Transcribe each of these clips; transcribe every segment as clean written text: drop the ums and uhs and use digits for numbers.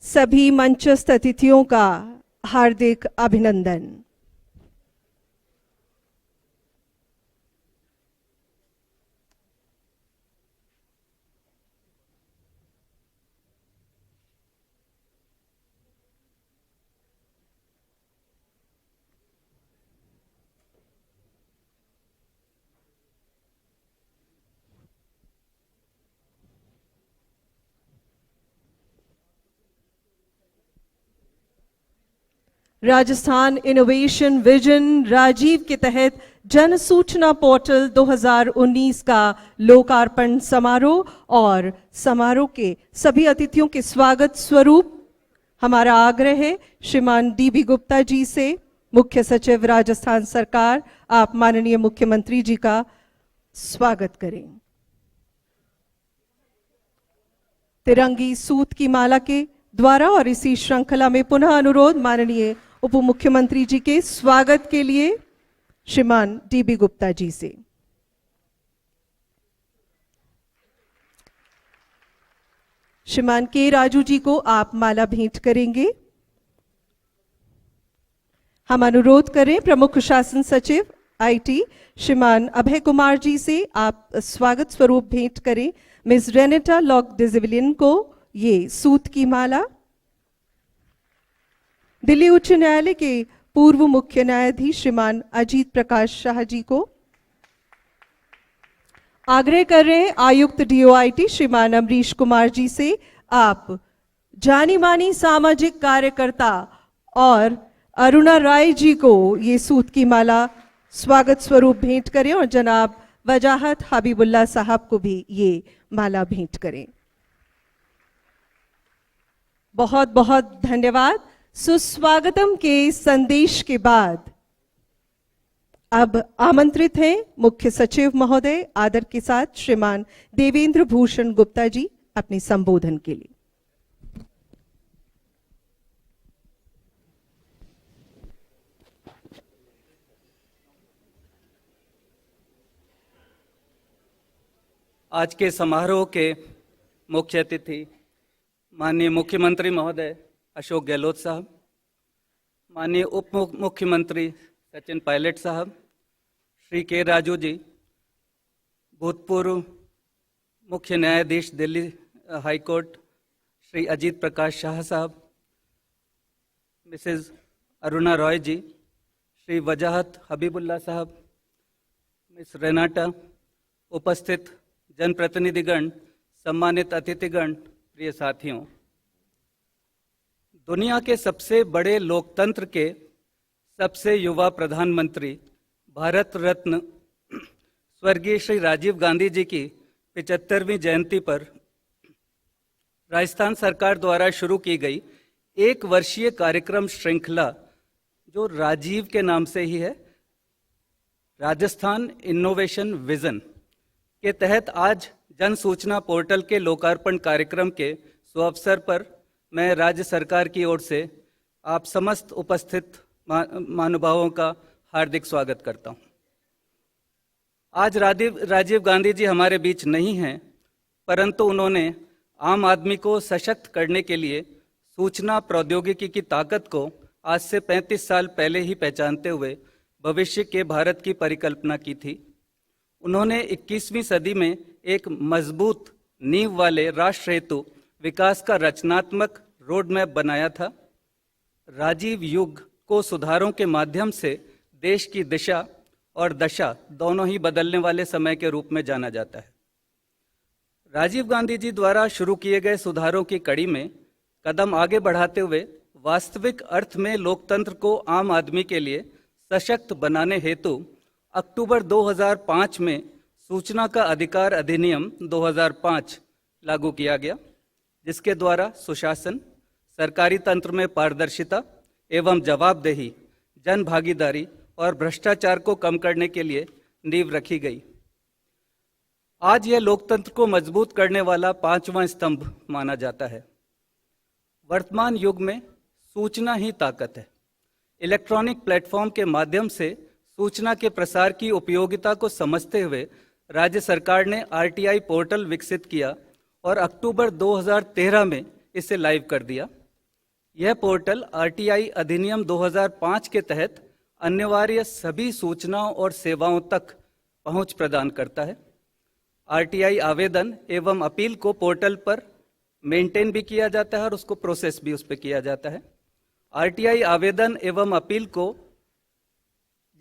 सभी मंचस्थ अतिथियों का हार्दिक अभिनंदन। राजस्थान इनोवेशन विजन राजीव के तहत जन सूचना पोर्टल 2019 का लोकार्पण समारोह और समारोह के सभी अतिथियों के स्वागत स्वरूप हमारा आग्रह है श्रीमान डीबी गुप्ता जी से, मुख्य सचिव राजस्थान सरकार, आप माननीय मुख्यमंत्री जी का स्वागत करें। तिरंगी सूत की माला के द्वारा और इसी श्रृंखला में पुनः अनुरोध माननीय उप मुख्यमंत्री जी के स्वागत के लिए श्रीमान डीबी गुप्ता जी से। श्रीमान के राजू जी को आप माला भेंट करेंगे। हम अनुरोध करें प्रमुख शासन सचिव आईटी श्रीमान अभय कुमार जी से, आप स्वागत स्वरूप भेंट करें मिस रेनेटा लॉक डिजिविलियन को ये सूत की माला। दिल्ली उच्च न्यायालय के पूर्व मुख्य न्यायाधीश श्रीमान अजीत प्रकाश शाह जी को आग्रह कर रहे हैं आयुक्त डीओआईटी श्रीमान अमरीश कुमार जी से, आप जानी मानी सामाजिक कार्यकर्ता और अरुणा राय जी को ये सूत की माला स्वागत स्वरूप भेंट करें और जनाब वजाहत हबीबुल्ला साहब को भी ये माला भेंट करें। बहुत बहुत धन्यवाद। सुस्वागतम के संदेश के बाद अब आमंत्रित हैं मुख्य सचिव महोदय आदर के साथ श्रीमान देवेंद्र भूषण गुप्ता जी अपने संबोधन के लिए। आज के समारोह के मुख्य अतिथि माननीय मुख्यमंत्री महोदय अशोक गहलोत साहब, माननीय उप मुख्यमंत्री सचिन पायलट साहब, श्री के राजू जी, भूतपूर्व मुख्य न्यायाधीश दिल्ली हाई कोर्ट श्री अजीत प्रकाश शाह साहब, मिसेस अरुणा रॉय जी, श्री वजाहत हबीबुल्ला साहब, मिस रेनाटा, उपस्थित जनप्रतिनिधिगण, सम्मानित अतिथिगण, प्रिय साथियों, दुनिया के सबसे बड़े लोकतंत्र के सबसे युवा प्रधानमंत्री भारत रत्न स्वर्गीय श्री राजीव गांधी जी की 75वीं जयंती पर राजस्थान सरकार द्वारा शुरू की गई एक वर्षीय कार्यक्रम श्रृंखला जो राजीव के नाम से ही है, राजस्थान इनोवेशन विजन के तहत आज जन सूचना पोर्टल के लोकार्पण कार्यक्रम के सुअवसर पर मैं राज्य सरकार की ओर से आप समस्त उपस्थित महानुभावों का हार्दिक स्वागत करता हूं। आज राजीव गांधी जी हमारे बीच नहीं हैं, परंतु उन्होंने आम आदमी को सशक्त करने के लिए सूचना प्रौद्योगिकी की ताकत को आज से 35 साल पहले ही पहचानते हुए भविष्य के भारत की परिकल्पना की थी। उन्होंने 21वीं सदी में एक मजबूत नींव वाले राष्ट्र हेतु विकास का रचनात्मक रोड मैप बनाया था। राजीव युग को सुधारों के माध्यम से देश की दिशा और दशा दोनों ही बदलने वाले समय के रूप में जाना जाता है। राजीव गांधी जी द्वारा शुरू किए गए सुधारों की कड़ी में कदम आगे बढ़ाते हुए वास्तविक अर्थ में लोकतंत्र को आम आदमी के लिए सशक्त बनाने हेतु अक्टूबर 2005 में सूचना का अधिकार अधिनियम 2005 लागू किया गया, जिसके द्वारा सुशासन, सरकारी तंत्र में पारदर्शिता एवं जवाबदेही, जन भागीदारी और भ्रष्टाचार को कम करने के लिए नींव रखी गई। आज यह लोकतंत्र को मजबूत करने वाला 5वां स्तंभ माना जाता है। वर्तमान युग में सूचना ही ताकत है। इलेक्ट्रॉनिक प्लेटफॉर्म के माध्यम से सूचना के प्रसार की उपयोगिता को समझते हुए राज्य सरकार ने आरटीआई पोर्टल विकसित किया और अक्टूबर 2013 में इसे लाइव कर दिया। यह पोर्टल आरटीआई अधिनियम 2005 के तहत अनिवार्य सभी सूचनाओं और सेवाओं तक पहुंच प्रदान करता है। आरटीआई आवेदन एवं अपील को पोर्टल पर मेंटेन भी किया जाता है और उसको प्रोसेस भी उस पर किया जाता है। आरटीआई आवेदन एवं अपील को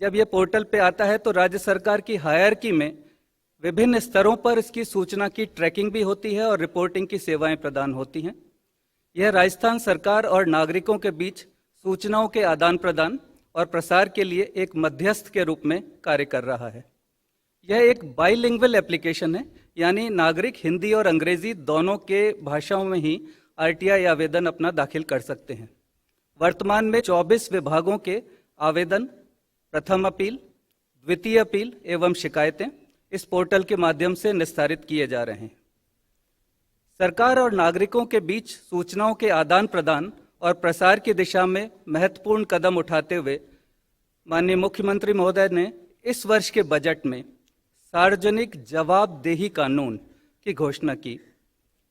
जब ये पोर्टल पे आता है तो राज्य सरकार की हायरकी में विभिन्न स्तरों पर इसकी सूचना की ट्रैकिंग भी होती है और रिपोर्टिंग की सेवाएं प्रदान होती हैं। यह राजस्थान सरकार और नागरिकों के बीच सूचनाओं के आदान प्रदान और प्रसार के लिए एक मध्यस्थ के रूप में कार्य कर रहा है। यह एक बाइलिंगुअल एप्लीकेशन है, यानी नागरिक हिंदी और अंग्रेजी दोनों के भाषाओं में ही आरटीआई आवेदन अपना दाखिल कर सकते हैं। वर्तमान में 24 विभागों के आवेदन, प्रथम अपील, द्वितीय अपील एवं शिकायतें इस पोर्टल के माध्यम से निस्तारित किए जा रहे हैं। सरकार और नागरिकों के बीच सूचनाओं के आदान प्रदान और प्रसार की दिशा में महत्वपूर्ण कदम उठाते हुए माननीय मुख्यमंत्री महोदय ने इस वर्ष के बजट में सार्वजनिक जवाबदेही कानून की घोषणा की।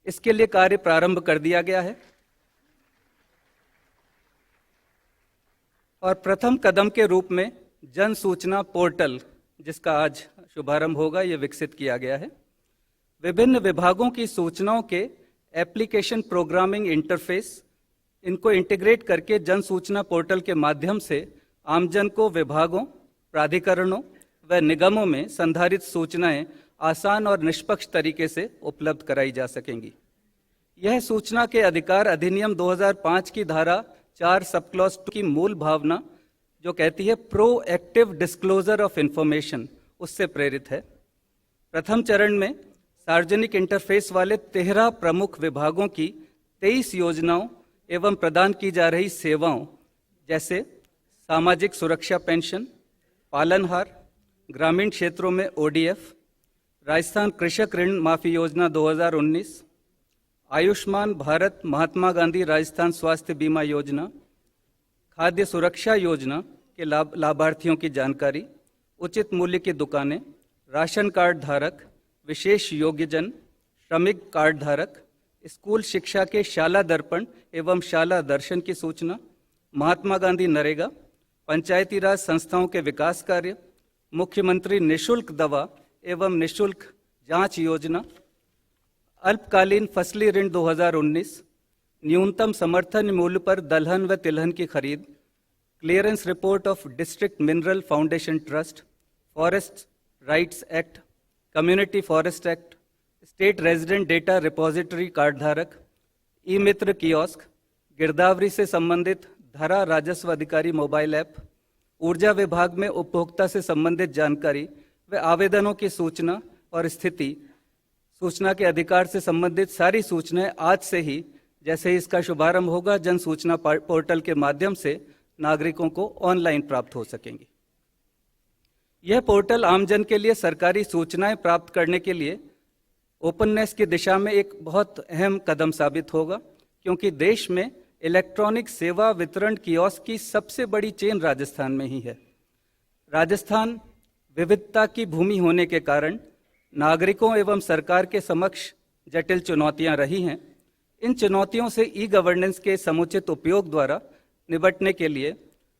इसके लिए कार्य प्रारंभ कर दिया गया है और प्रथम कदम के रूप में जन सूचना पोर्टल, जिसका आज शुभारंभ होगा, ये विकसित किया गया है। विभिन्न विभागों की सूचनाओं के एप्लीकेशन प्रोग्रामिंग इंटरफेस, इनको इंटीग्रेट करके जन सूचना पोर्टल के माध्यम से आमजन को विभागों, प्राधिकरणों व निगमों में संधारित सूचनाएं आसान और निष्पक्ष तरीके से उपलब्ध कराई जा सकेंगी। यह सूचना के अधिकार अधिनियम 2005 की धारा 4 सब क्लॉज 2 की मूल भावना जो कहती है प्रोएक्टिव डिस्क्लोजर ऑफ इंफॉर्मेशन, उससे प्रेरित है। प्रथम चरण में सार्वजनिक इंटरफेस वाले 13 प्रमुख विभागों की 23 योजनाओं एवं प्रदान की जा रही सेवाओं जैसे सामाजिक सुरक्षा पेंशन, पालनहार, ग्रामीण क्षेत्रों में ओडीएफ, राजस्थान कृषक ऋण माफी योजना 2019, आयुष्मान भारत महात्मा गांधी राजस्थान स्वास्थ्य बीमा योजना, खाद्य सुरक्षा योजना के लाभार्थियों की जानकारी, उचित मूल्य की दुकानें, राशन कार्ड धारक, विशेष योग्यजन, श्रमिक कार्ड धारक, स्कूल शिक्षा के शाला दर्पण एवं शाला दर्शन की सूचना, महात्मा गांधी नरेगा, पंचायती राज संस्थाओं के विकास कार्य, मुख्यमंत्री निशुल्क दवा एवं निशुल्क जांच योजना, अल्पकालीन फसली ऋण 2019, न्यूनतम समर्थन मूल्य पर दलहन व तिलहन की खरीद, clearance report of district mineral foundation trust, forest rights act, community forest act, state resident data repository card धारक, ई मित्र कियोस्क, गिरदावरी से संबंधित धरा राजस्व अधिकारी मोबाइल ऐप, ऊर्जा विभाग में उपभोक्ता से संबंधित जानकारी व आवेदनों की सूचना और स्थिति, सूचना के अधिकार से संबंधित सारी सूचनाएं आज से ही, जैसे ही इसका शुभारंभ होगा, जन सूचना पोर्टल के माध्यम से नागरिकों को ऑनलाइन प्राप्त हो सकेंगी। यह पोर्टल आमजन के लिए सरकारी सूचनाएं प्राप्त करने के लिए ओपननेस की दिशा में एक बहुत अहम कदम साबित होगा, क्योंकि देश में इलेक्ट्रॉनिक सेवा वितरण कियोस्क की सबसे बड़ी चेन राजस्थान में ही है। राजस्थान विविधता की भूमि होने के कारण नागरिकों एवं सरकार के समक्ष जटिल चुनौतियां रही हैं। इन चुनौतियों से ई गवर्नेंस के समुचित उपयोग द्वारा निपटने के लिए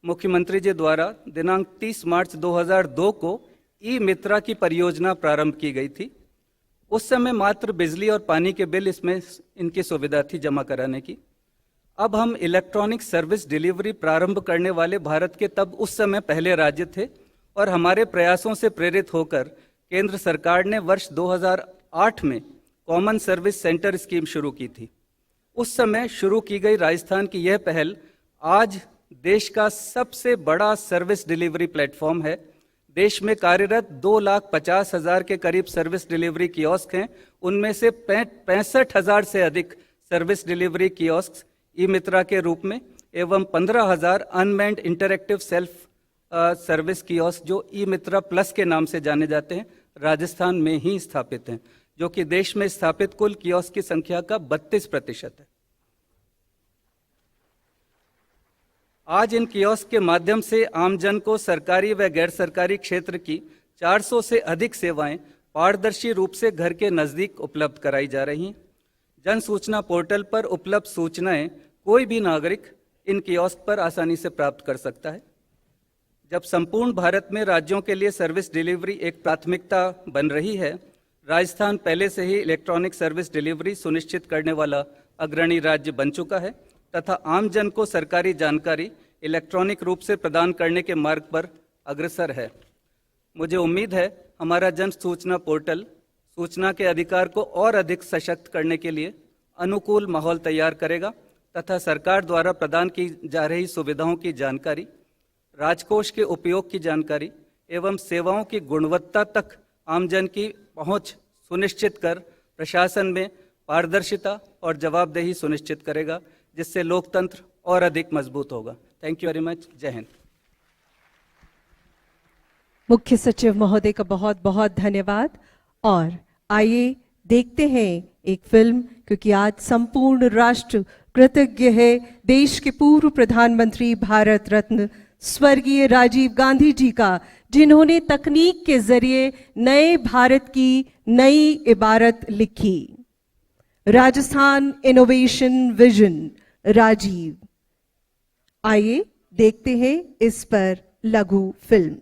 मुख्यमंत्री जी द्वारा दिनांक 30 मार्च 2002 को ई मित्रा की परियोजना प्रारंभ की गई थी। उस समय मात्र बिजली और पानी के बिल इसमें इनकी सुविधा थी जमा कराने की। अब हम इलेक्ट्रॉनिक सर्विस डिलीवरी प्रारंभ करने वाले भारत के तब उस समय पहले राज्य थे और हमारे प्रयासों से प्रेरित होकर केंद्र सरकार ने वर्ष 2008 में कॉमन सर्विस सेंटर स्कीम शुरू की थी। उस समय शुरू की गई राजस्थान की यह पहल आज देश का सबसे बड़ा सर्विस डिलीवरी प्लेटफॉर्म है। देश में कार्यरत 2,50,000 के करीब सर्विस डिलीवरी कियोस्क हैं। उनमें से 65,000 से अधिक सर्विस डिलीवरी कियोस्क ई मित्रा के रूप में एवं 15,000 unmanned interactive self service kiosk जो ई मित्रा प्लस के नाम से जाने जाते हैं, राजस्थान में ही स्थापित हैं, जो कि देश में स्थापित कुल कियोस्क की संख्या का 32% है। आज इन कियोस्क के माध्यम से आमजन को सरकारी व गैर सरकारी क्षेत्र की 400 से अधिक सेवाएं पारदर्शी रूप से घर के नजदीक उपलब्ध कराई जा रही हैं। जन सूचना पोर्टल पर उपलब्ध सूचनाएं कोई भी नागरिक इन कियोस्क पर आसानी से प्राप्त कर सकता है। जब संपूर्ण भारत में राज्यों के लिए सर्विस डिलीवरी एक प्राथमिकता बन रही है, राजस्थान पहले से ही इलेक्ट्रॉनिक सर्विस डिलीवरी सुनिश्चित करने वाला अग्रणी राज्य बन चुका है तथा आम जन को सरकारी जानकारी इलेक्ट्रॉनिक रूप से प्रदान करने के मार्ग पर अग्रसर है। मुझे उम्मीद है हमारा जन सूचना पोर्टल सूचना के अधिकार को और अधिक सशक्त करने के लिए अनुकूल माहौल तैयार करेगा तथा सरकार द्वारा प्रदान की जा रही सुविधाओं की जानकारी, राजकोष के उपयोग की जानकारी एवं सेवाओं की गुणवत्ता तक आमजन की पहुंच सुनिश्चित कर प्रशासन में पारदर्शिता और जवाबदेही सुनिश्चित करेगा, जिससे लोकतंत्र और अधिक मजबूत होगा। Thank you very much. जय हिंद। मुख्य सचिव महोदय का बहुत बहुत धन्यवाद। और आइए देखते हैं एक फिल्म, क्योंकि आज संपूर्ण राष्ट्र कृतज्ञ है देश के पूर्व प्रधानमंत्री भारत रत्न स्वर्गीय राजीव गांधी जी का, जिन्होंने तकनीक के जरिए नए भारत की नई इबारत लिखी। Rajasthan innovation vision Rajiv. आइए देखते हैं इस पर लघु फिल्म।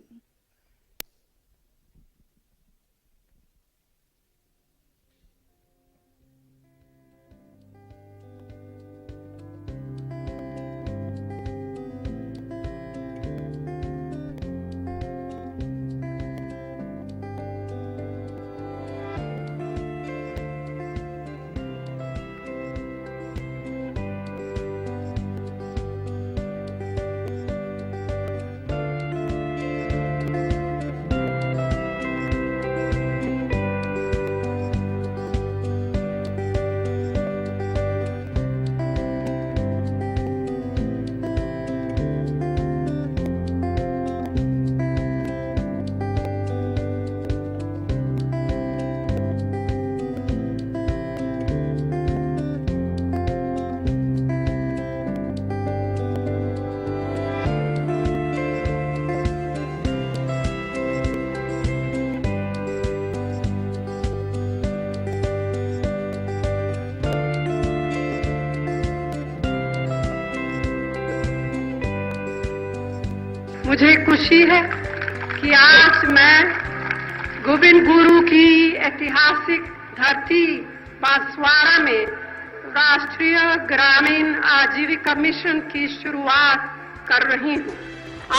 मुझे खुशी है कि आज मैं गोविंद गुरु की ऐतिहासिक धरती बांसवाड़ा में राष्ट्रीय ग्रामीण आजीविका मिशन की शुरुआत कर रही हूँ।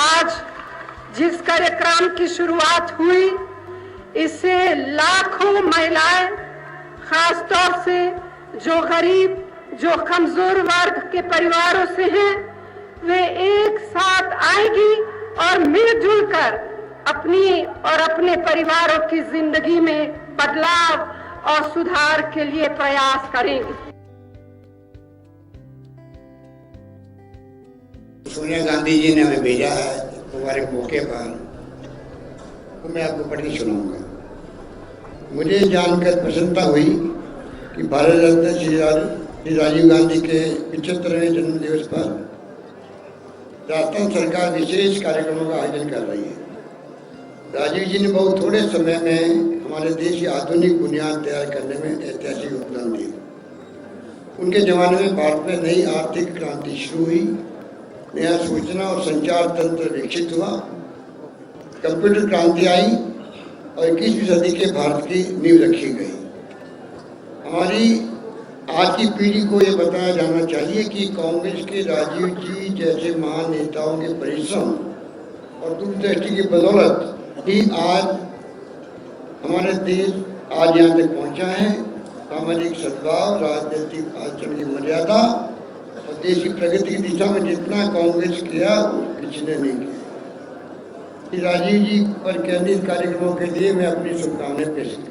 आज जिस कार्यक्रम की शुरुआत हुई, इससे लाखों महिलाएं, खासतौर से जो गरीब, जो कमजोर वर्ग के परिवारों से हैं, वे एक साथ आएगी और मिलजुल कर अपनी और अपने परिवारों की जिंदगी में बदलाव और सुधार के लिए प्रयास करेंगे। सोनिया गांधी जी ने हमें भेजा है तुम्हारे मौके पर, तो मैं आपको पढ़ के सुनाऊंगा। मुझे जानकर प्रसन्नता हुई कि भारत रत्न श्री राजीव गांधी के 75वें जन्म दिवस पर राजस्थान सरकार विशेष कार्यक्रमों का आयोजन कर रही है। राजीव जी ने बहुत थोड़े समय में हमारे देश की आधुनिक बुनियाद तैयार करने में ऐतिहासिक योगदान दिया। उनके जमाने में भारत में नई आर्थिक क्रांति शुरू हुई, नया सूचना और संचार तंत्र विकसित हुआ, कंप्यूटर क्रांति आई और 21वीं सदी के भारत की नींव रखी गई। हमारी आज की पीढ़ी को ये बताया जाना चाहिए कि कांग्रेस के राजीव जी जैसे महान नेताओं के परिश्रम और दूरदृष्टि की बदौलत ही आज हमारे देश आज यहाँ तक पहुँचा है। सामाजिक सद्भाव, राजनीतिक आचरण की मर्यादा और देश की प्रगति की दिशा में जितना कांग्रेस किया, किसी ने नहीं किया। राजीव जी पर केंद्रित कार्यक्रमों के लिए मैं अपनी शुभकामनाएं पेश करता हूँ।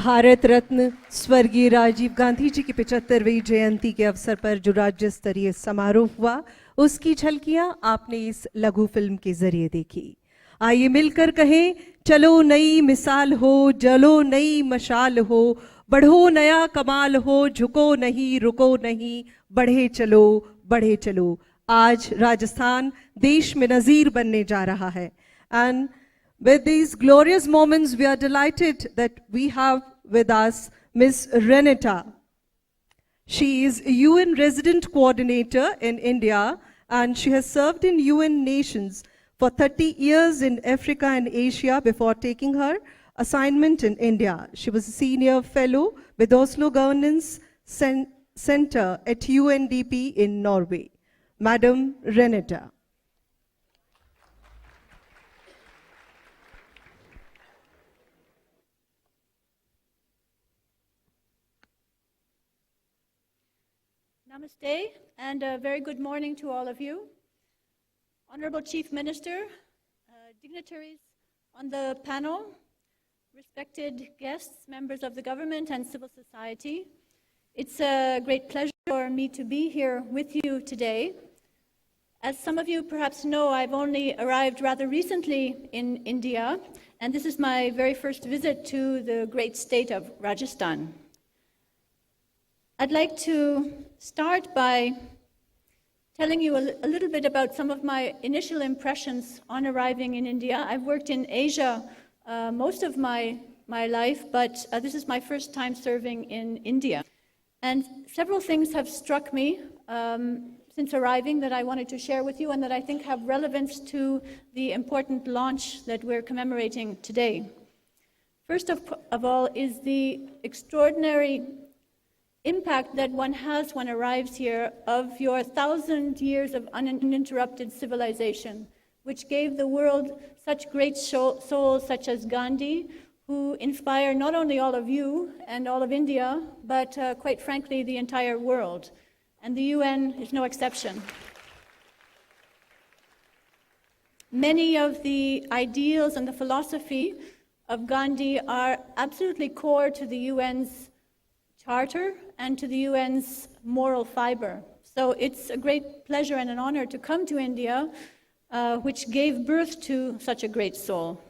भारत रत्न स्वर्गीय राजीव गांधी जी की 75वीं जयंती के अवसर पर जो राज्य स्तरीय समारोह हुआ, उसकी झलकियां आपने इस लघु फिल्म के जरिए देखी। आइए मिलकर कहें, चलो नई मिसाल हो, जलो नई मशाल हो, बढ़ो नया कमाल हो, झुको नहीं रुको नहीं, बढ़े चलो। आज राजस्थान देश में नजीर बनने जा रहा है। And with these glorious moments, we are delighted that we have with us Ms. Renata. She is a UN Resident Coordinator in India, and she has served in UN nations for 30 years in Africa and Asia before taking her assignment in India. She was a senior fellow with Oslo Governance Center at UNDP in Norway. Madam Renata. Namaste, and a very good morning to all of you. Honorable Chief Minister, dignitaries on the panel, respected guests, members of the government and civil society. It's a great pleasure for me to be here with you today. As some of you perhaps know, I've only arrived rather recently in India, and this is my very first visit to the great state of Rajasthan. I'd like to start by telling you a little bit about some of my initial impressions on arriving in India. I've worked in Asia most of my life, but this is my first time serving in India. And several things have struck me since arriving that I wanted to share with you and that I think have relevance to the important launch that we're commemorating today. First of all is the extraordinary impact that one has when arrives here of your 1,000 years of uninterrupted civilization, which gave the world such great souls such as Gandhi, who inspire not only all of you and all of India, but quite frankly, the entire world. And the UN is no exception. Many of the ideals and the philosophy of Gandhi are absolutely core to the UN's Charter and to the UN's moral fiber. So it's a great pleasure and an honor to come to India, which gave birth to such a great soul.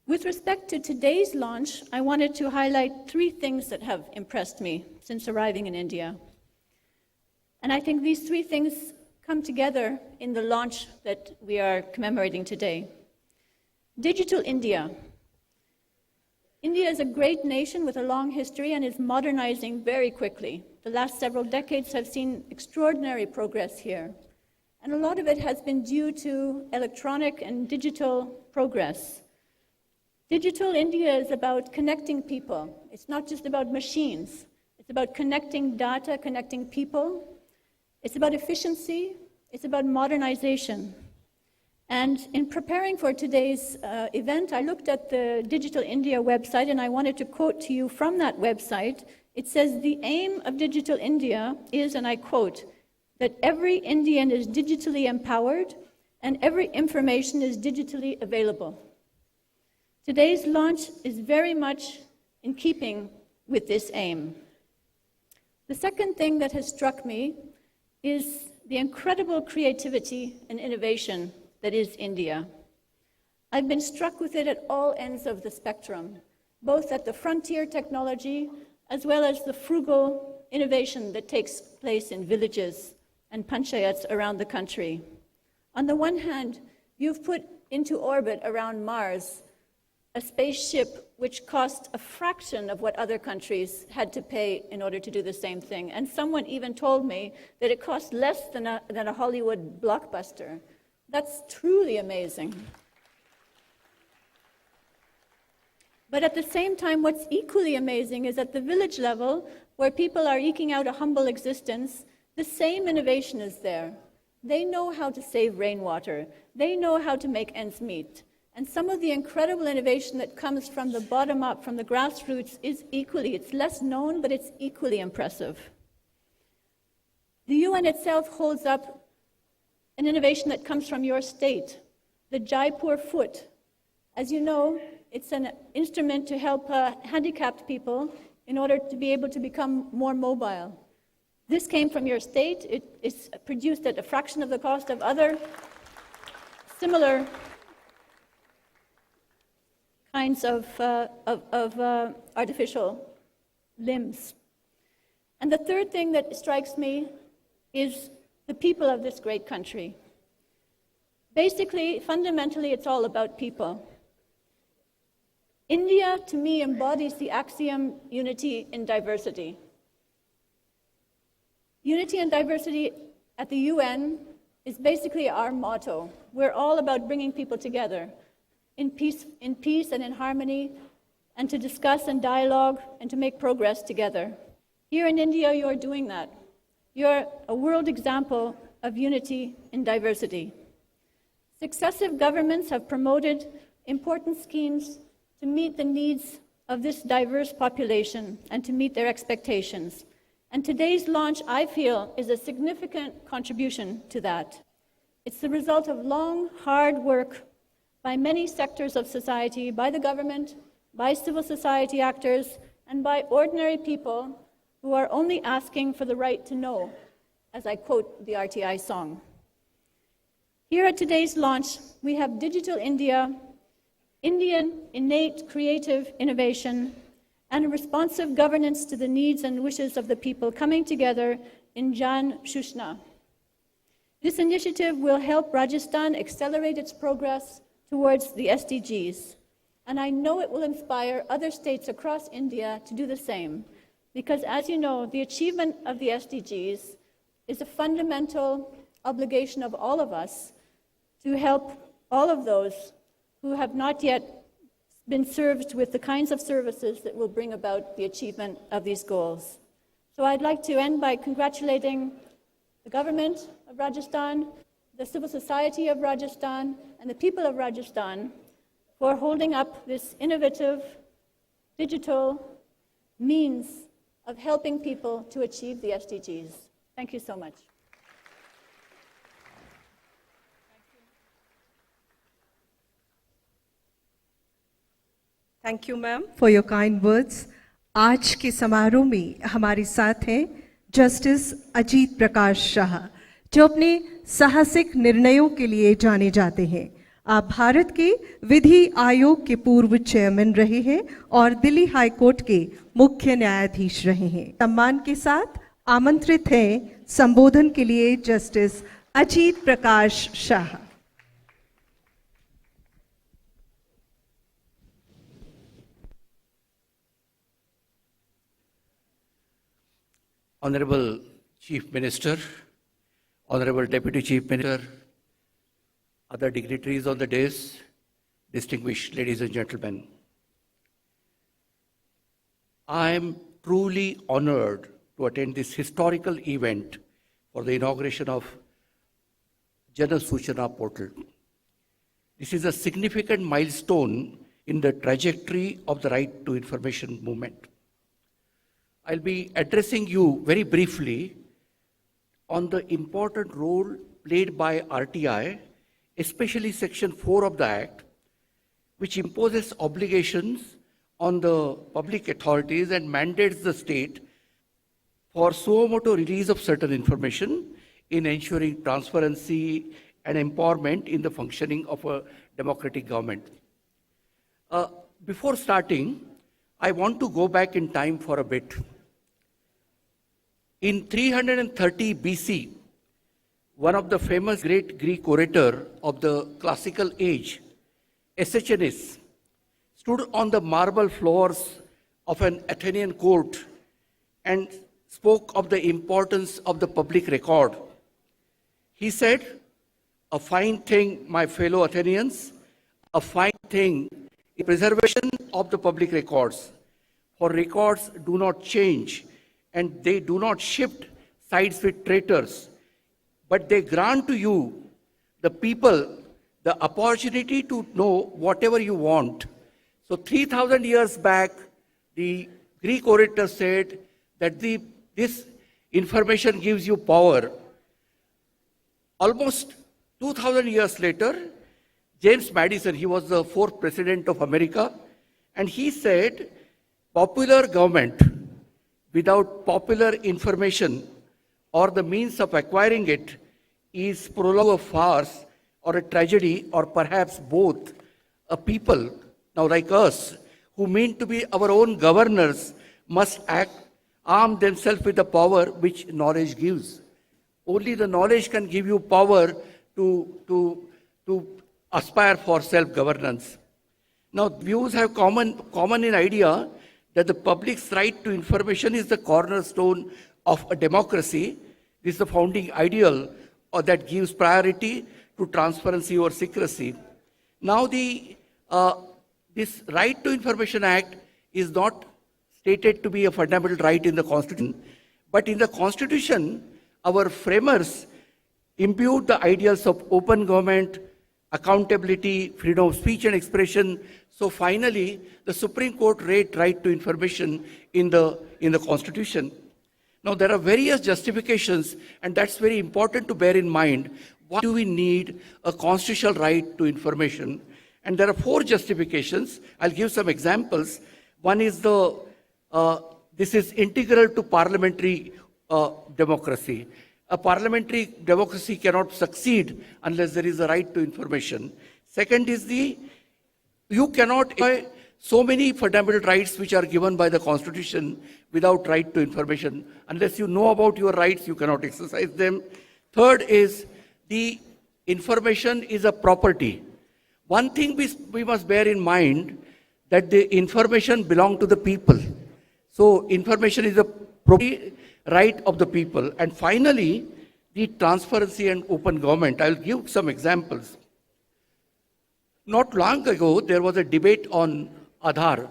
With respect to today's launch, I wanted to highlight three things that have impressed me since arriving in India. And I think these three things come together in the launch that we are commemorating today. Digital India. India is a great nation with a long history and is modernizing very quickly. The last several decades have seen extraordinary progress here. And a lot of it has been due to electronic and digital progress. Digital India is about connecting people. It's not just about machines. It's about connecting data, connecting people. It's about efficiency. It's about modernization. And in preparing for today's event, I looked at the Digital India website, and I wanted to quote to you from that website. It says, the aim of Digital India is, and I quote, that every Indian is digitally empowered and every information is digitally available. Today's launch is very much in keeping with this aim. The second thing that has struck me is the incredible creativity and innovation that is India. I've been struck with it at all ends of the spectrum, both at the frontier technology as well as the frugal innovation that takes place in villages and panchayats around the country. On the one hand, you've put into orbit around Mars a spaceship which cost a fraction of what other countries had to pay in order to do the same thing. And someone even told me that it cost less than a Hollywood blockbuster. That's truly amazing. But at the same time, what's equally amazing is at the village level, where people are eking out a humble existence, the same innovation is there. They know how to save rainwater. They know how to make ends meet. And some of the incredible innovation that comes from the bottom up, from the grassroots, is equally, it's less known, but it's equally impressive. The UN itself holds up an innovation that comes from your state, the Jaipur Foot. As you know, It's an instrument to help handicapped people in order to be able to become more mobile. This came from your state. It is produced at a fraction of the cost of other similar kinds of artificial limbs. And the third thing that strikes me is the people of this great country. Basically, fundamentally, it's all about people. India, to me, embodies the axiom unity in diversity. Unity and diversity at the UN is basically our motto. We're all about bringing people together in peace and in harmony, and to discuss and dialogue and to make progress together. Here in India, you're doing that. You're a world example of unity in diversity. Successive governments have promoted important schemes to meet the needs of this diverse population and to meet their expectations. And today's launch, I feel, is a significant contribution to that. It's the result of long, hard work by many sectors of society, by the government, by civil society actors, and by ordinary people who are only asking for the right to know, as I quote the RTI song. Here at today's launch, we have Digital India, Indian innate creative innovation, and responsive governance to the needs and wishes of the people coming together in Jan Shushna. This initiative will help Rajasthan accelerate its progress towards the SDGs. And I know it will inspire other states across India to do the same, because as you know, the achievement of the SDGs is a fundamental obligation of all of us to help all of those who have not yet been served with the kinds of services that will bring about the achievement of these goals. So I'd like to end by congratulating the government of Rajasthan, the civil society of Rajasthan, and the people of Rajasthan for holding up this innovative digital means of helping people to achieve the SDGs. Thank you so much. Thank you ma'am for your kind words. आज के समारोह में हमारे साथ हैं justice Ajit प्रकाश शाह, जो अपने साहसिक निर्णयों के लिए जाने जाते हैं। आप भारत के विधि आयोग के पूर्व चेयरमैन रहे हैं और दिल्ली हाई कोर्ट के मुख्य न्यायाधीश रहे हैं। सम्मान के साथ आमंत्रित हैं संबोधन के लिए justice Ajit Prakash Shah. Honorable Chief Minister, Honorable Deputy Chief Minister, other dignitaries on the dais, distinguished ladies and gentlemen. I am truly honored to attend this historical event for the inauguration of Jana Suchana portal. This is a significant milestone in the trajectory of the right to information movement. I'll be addressing you very briefly on the important role played by RTI, especially Section 4 of the Act, which imposes obligations on the public authorities and mandates the state for suo motu release of certain information in ensuring transparency and empowerment in the functioning of a democratic government. Before starting, I want to go back in time for a bit. In 330 BC, one of the famous great Greek orator of the classical age, Aeschines, stood on the marble floors of an Athenian court and spoke of the importance of the public record. He said, "A fine thing, my fellow Athenians, a fine thing is preservation of the public records. For records do not change and they do not shift sides with traitors, but they grant to you, the people, the opportunity to know whatever you want." So 3,000 years back, the Greek orator said that this information gives you power. Almost 2,000 years later, James Madison, he was the 4th president of America, And he said, popular government without popular information or the means of acquiring it is prologue of farce or a tragedy or perhaps both. A people, now like us, who mean to be our own governors must arm themselves with the power which knowledge gives. Only the knowledge can give you power to aspire for self-governance. Now, views have common in idea that the public's right to information is the cornerstone of a democracy. This is the founding ideal or that gives priority to transparency or secrecy. Now, this Right to Information Act is not stated to be a fundamental right in the Constitution, but in the Constitution, our framers imbued the ideals of open government, accountability, freedom of speech and expression. So finally, the Supreme Court read right to information in the Constitution. Now, there are various justifications, and that's very important to bear in mind. Why do we need a constitutional right to information? And there are 4 justifications. I'll give some examples. One is this is integral to parliamentary democracy. A parliamentary democracy cannot succeed unless there is a right to information. Second is you cannot enjoy so many fundamental rights which are given by the Constitution without right to information. Unless you know about your rights, you cannot exercise them. Third is the information is a property. One thing we must bear in mind that the information belongs to the people. So information is a property right of the people. And finally, the transparency and open government. I'll give some examples. Not long ago, there was a debate on Aadhaar,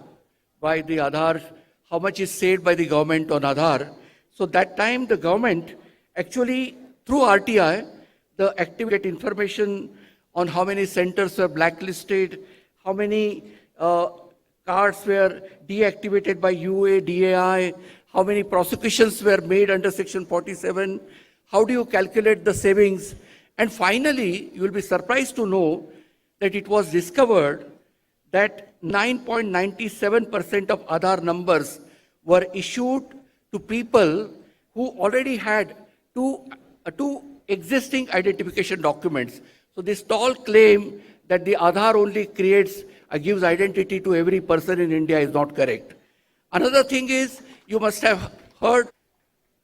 by the Aadhaar, how much is saved by the government on Aadhaar. So that time the government actually, through RTI, the activate information on how many centers were blacklisted, how many cards were deactivated by UADAI, how many prosecutions were made under Section 47, how do you calculate the savings? And finally, you will be surprised to know that it was discovered that 9.97% of Aadhaar numbers were issued to people who already had two existing identification documents. So this tall claim that the Aadhaar only gives identity to every person in India is not correct. Another thing is, you must have heard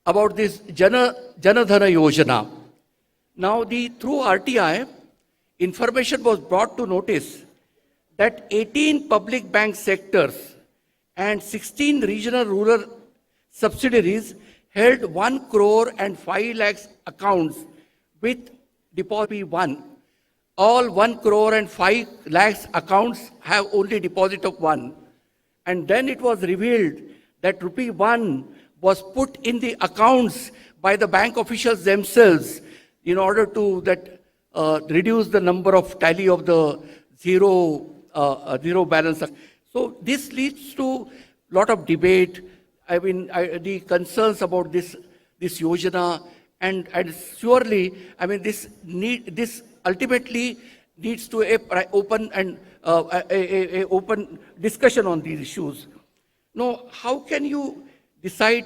about this Jana Dhana Yojana. Now, through RTI, information was brought to notice that 18 public bank sectors and 16 regional rural subsidiaries held 1 crore and 5 lakhs accounts with deposit 1. All 1 crore and 5 lakhs accounts have only deposit of 1. And then it was revealed that rupee 1 was put in the accounts by the bank officials themselves in order to reduce the number of tally of the zero balance. So this leads to a lot of debate. I mean, the concerns about this yojana, and surely, I mean, this ultimately leads to a open discussion on these issues. Now, how can you decide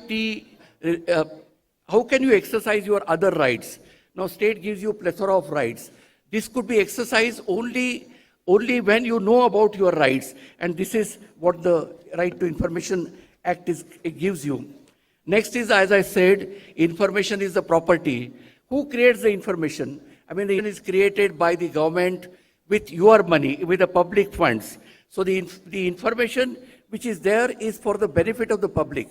how can you exercise your other rights? Now, state gives you a plethora of rights. This could be exercised only when you know about your rights, and this is what the Right to Information Act gives you. Next is, as I said, information is the property. Who creates the information? I mean, the information is created by the government with your money, with the public funds. So the information which is there is for the benefit of the public.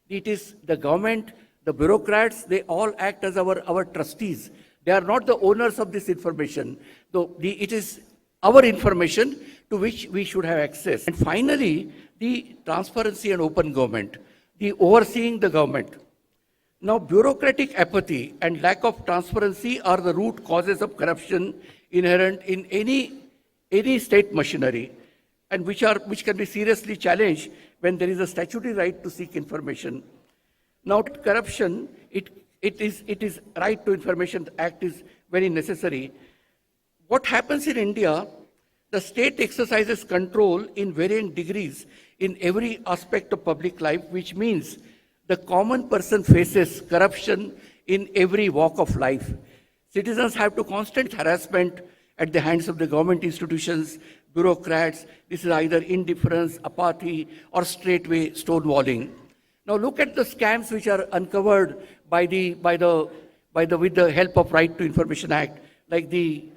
It is the government, the bureaucrats, they all act as our trustees. They are not the owners of this information. Though it is our information to which we should have access. And finally, the transparency and open government, the overseeing the government. Now, bureaucratic apathy and lack of transparency are the root causes of corruption inherent in any state machinery, and which can be seriously challenged when there is a statutory right to seek information. Now, corruption, it is Right to Information Act is very necessary. What happens in India, The state exercises control in varying degrees in every aspect of public life, which means the common person faces corruption in every walk of life. Citizens have to constant harassment at the hands of the government institutions, bureaucrats. This is either indifference, apathy, or straightway stonewalling. Now look at the scams which are uncovered with the help of Right to Information Act, like the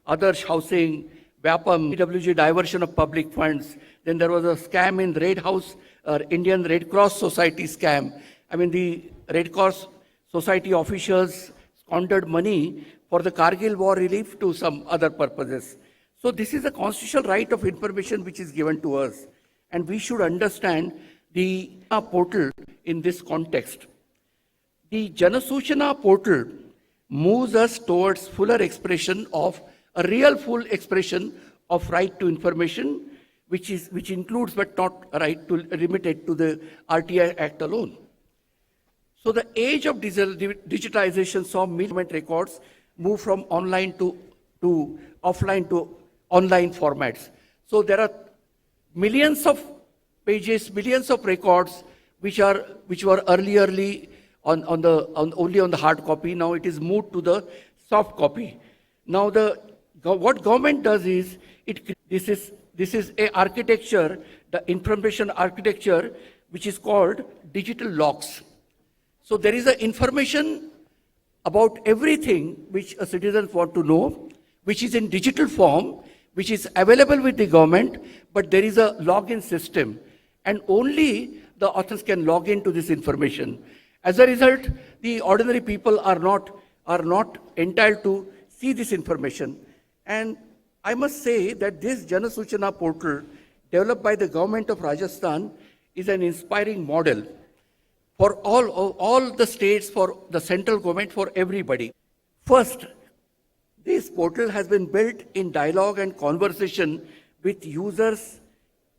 Adarsh Housing, Vyapam, PWG diversion of public funds. Then there was a scam in Red House, Indian Red Cross Society scam. I mean, the Red Cross Society officials squandered money for the Kargil war relief to some other purposes. So this is a constitutional right of information which is given to us. And we should understand the portal in this context. The Janasuchana portal moves us towards fuller expression of a real full expression of right to information, which includes but not right to limited to the RTI Act alone. So the age of digitalization saw government records move from online to offline to online formats. So there are millions of pages, millions of records which were earlierly only on the hard copy. Now it is moved to the soft copy. Now what government does is this is a architecture, the information architecture, which is called digital locks. So there is a information about everything which a citizen want to know, which is in digital form, which is available with the government, but there is a login system, and only the authors can log into this information. As a result, the ordinary people are not entitled to see this information. And I must say that this Janasuchana portal, developed by the government of Rajasthan, is an inspiring model for all the states, for the central government, for everybody. First, this portal has been built in dialogue and conversation with users,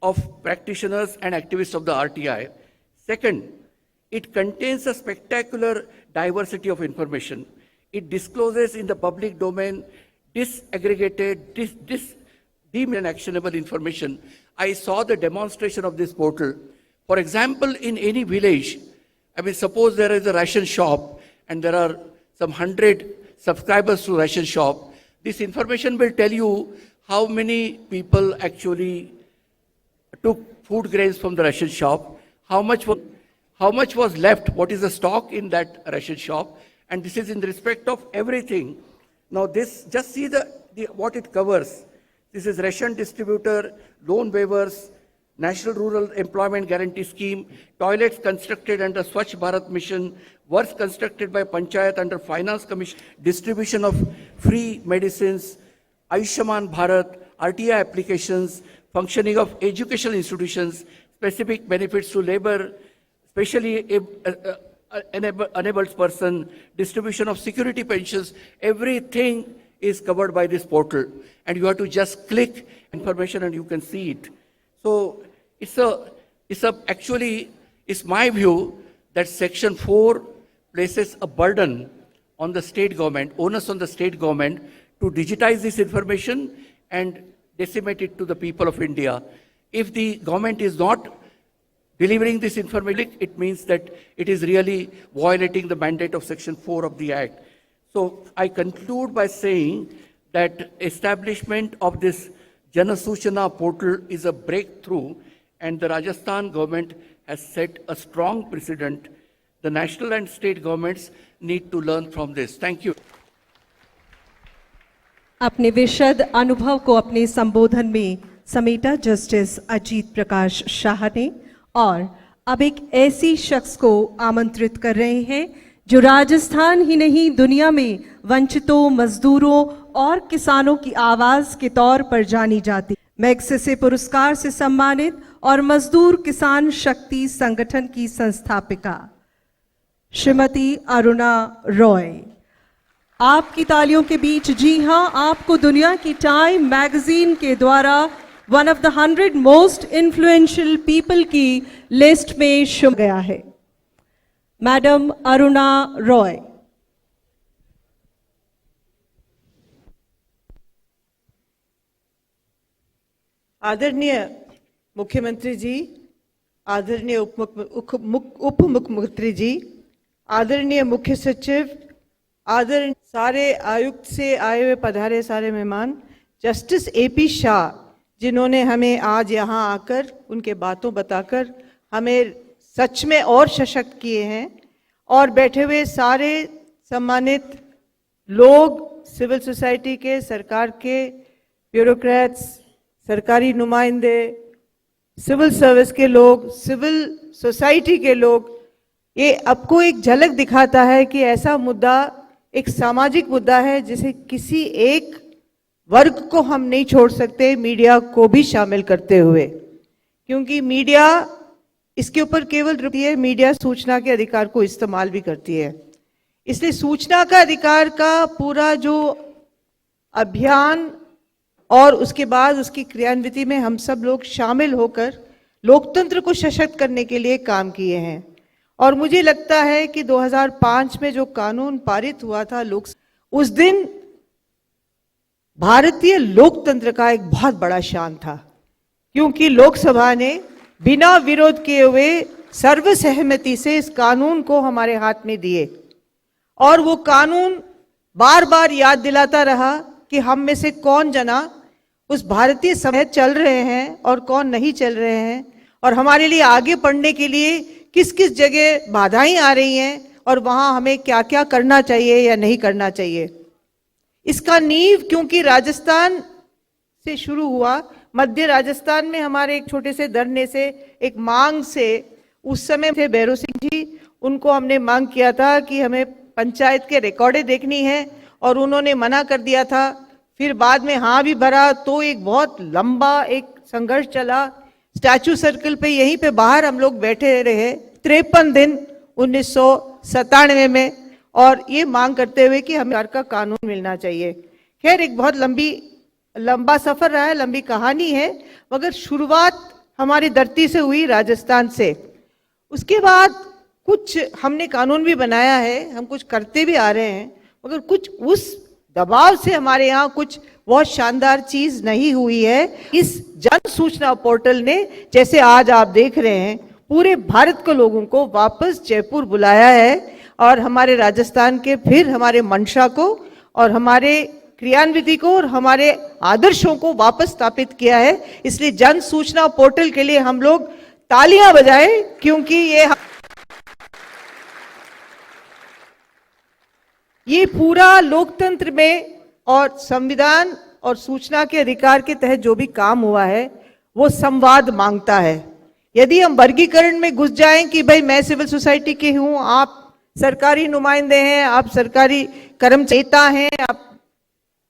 of practitioners and activists of the RTI. Second, it contains a spectacular diversity of information. It discloses in the public domain disaggregated, deemed and actionable information. I saw the demonstration of this portal. For example, in any village, I mean, suppose there is a ration shop and there are some 100 subscribers to ration shop. This information will tell you how many people actually took food grains from the ration shop, how much was left, what is the stock in that ration shop, and this is in respect of everything. Now this, just see what it covers. This is ration distributor, loan waivers, National Rural Employment Guarantee Scheme, toilets constructed under Swachh Bharat Mission, works constructed by Panchayat under Finance Commission, distribution of free medicines, Ayushman Bharat, RTI applications, functioning of educational institutions, specific benefits to labor, especially enabled person, distribution of security pensions, everything is covered by this portal. And you have to just click information and you can see it. So actually, it's my view that Section 4 places a burden on the state government, onus on the state government to digitize this information and disseminate it to the people of India. If the government is not delivering this information, it means that it is really violating the mandate of Section 4 of the Act. So I conclude by saying that establishment of this Janasuchana portal is a breakthrough, and the Rajasthan government has set a strong precedent. The national and state governments need to learn from this. Thank you. अपने विशद अनुभव को अपने संबोधन में समेटा justice Ajit प्रकाश शाह ने, और अब एक ऐसी शख्स को आमंत्रित कर रहे हैं जो राजस्थान ही नहीं दुनिया में वंचितों, मजदूरों और किसानों की आवाज के तौर पर जानी जाती, मैग्सेसे पुरस्कार से सम्मानित और मजदूर किसान शक्ति संगठन की संस्थापिका श्रीमती अरुणा रॉय। आपकी तालियों के बीच, जी हां, आपको दुनिया की टाइम मैगजीन के द्वारा one of the 100 most influential people की लिस्ट में शुमार गया है। मैडम अरुणा रॉय। आदरणीय मुख्यमंत्री जी, आदरणीय उप मुख्यमंत्री जी, आदरणीय मुख्य सचिव, आदरणीय सारे आयुक्त से आए हुए पधारे सारे मेहमान, जस्टिस AP शाह जिन्होंने हमें आज यहाँ आकर उनके बातों बताकर हमें सच में और सशक्त किए हैं, और बैठे हुए सारे सम्मानित लोग, सिविल सोसाइटी के, सरकार के ब्यूरोक्रेट्स, सरकारी नुमाइंदे, सिविल सर्विस के लोग, सिविल सोसाइटी के लोग, ये आपको एक झलक दिखाता है कि ऐसा मुद्दा एक सामाजिक मुद्दा है जिसे किसी एक वर्ग को हम नहीं छोड़ सकते, मीडिया को भी शामिल करते हुए, क्योंकि मीडिया इसके ऊपर केवल रुकती है, मीडिया सूचना के अधिकार को इस्तेमाल भी करती है। इसलिए सूचना का अधिकार का पूरा जो अभियान और उसके बाद उसकी क्रियान्विति में हम सब लोग शामिल होकर लोकतंत्र को सशक्त करने के लिए काम किए हैं। और मुझे लगता है कि 2005 में जो कानून पारित हुआ था उस दिन भारतीय लोकतंत्र का एक बहुत बड़ा शान था, क्योंकि लोकसभा ने बिना विरोध किए हुए सर्वसहमति से इस कानून को हमारे हाथ में दिए, और वो कानून बार बार याद दिलाता रहा कि हम में से कौन जना उस भारतीय समय चल रहे हैं और कौन नहीं चल रहे हैं, और हमारे लिए आगे बढ़ने के लिए किस किस जगह बाधाएं आ रही हैं और वहां हमें क्या क्या करना चाहिए या नहीं करना चाहिए। इसका नींव क्योंकि राजस्थान से शुरू हुआ, मध्य राजस्थान में हमारे एक छोटे से धरने से, एक मांग से, उस समय थे भैरव सिंह जी, उनको हमने मांग किया था कि हमें पंचायत के रिकॉर्डें देखनी है, और उन्होंने मना कर दिया था। फिर बाद में हाँ भी भरा, तो एक बहुत लंबा एक संघर्ष चला। स्टैचू सर्कल पे, यहीं पे बाहर हम लोग बैठे रहे 53 दिन 1997 में, और ये मांग करते हुए कि हमें सरकार का कानून मिलना चाहिए। खैर, एक बहुत लंबा सफर रहा है, लंबी कहानी है, मगर शुरुआत हमारी धरती से हुई, राजस्थान से। उसके बाद कुछ हमने कानून भी बनाया है, हम कुछ करते भी आ रहे हैं, मगर कुछ उस दबाव से हमारे यहाँ कुछ बहुत शानदार चीज नहीं हुई है। इस जन सूचना पोर्टल ने, जैसे आज आप देख रहे हैं, पूरे भारत के लोगों को वापस जयपुर बुलाया है, और हमारे राजस्थान के फिर हमारे मंशा को और हमारे क्रियान्विति को और हमारे आदर्शों को वापस स्थापित किया है। इसलिए जन सूचना पोर्टल के लिए हम लोग तालियां बजाएं, क्योंकि ये पूरा लोकतंत्र में और संविधान और सूचना के अधिकार के तहत जो भी काम हुआ है वो संवाद मांगता है। यदि हम वर्गीकरण में घुस जाएं कि भाई मैं सिविल सोसाइटी के हूं, आप सरकारी नुमाइंदे हैं, आप सरकारी कर्मचेता हैं,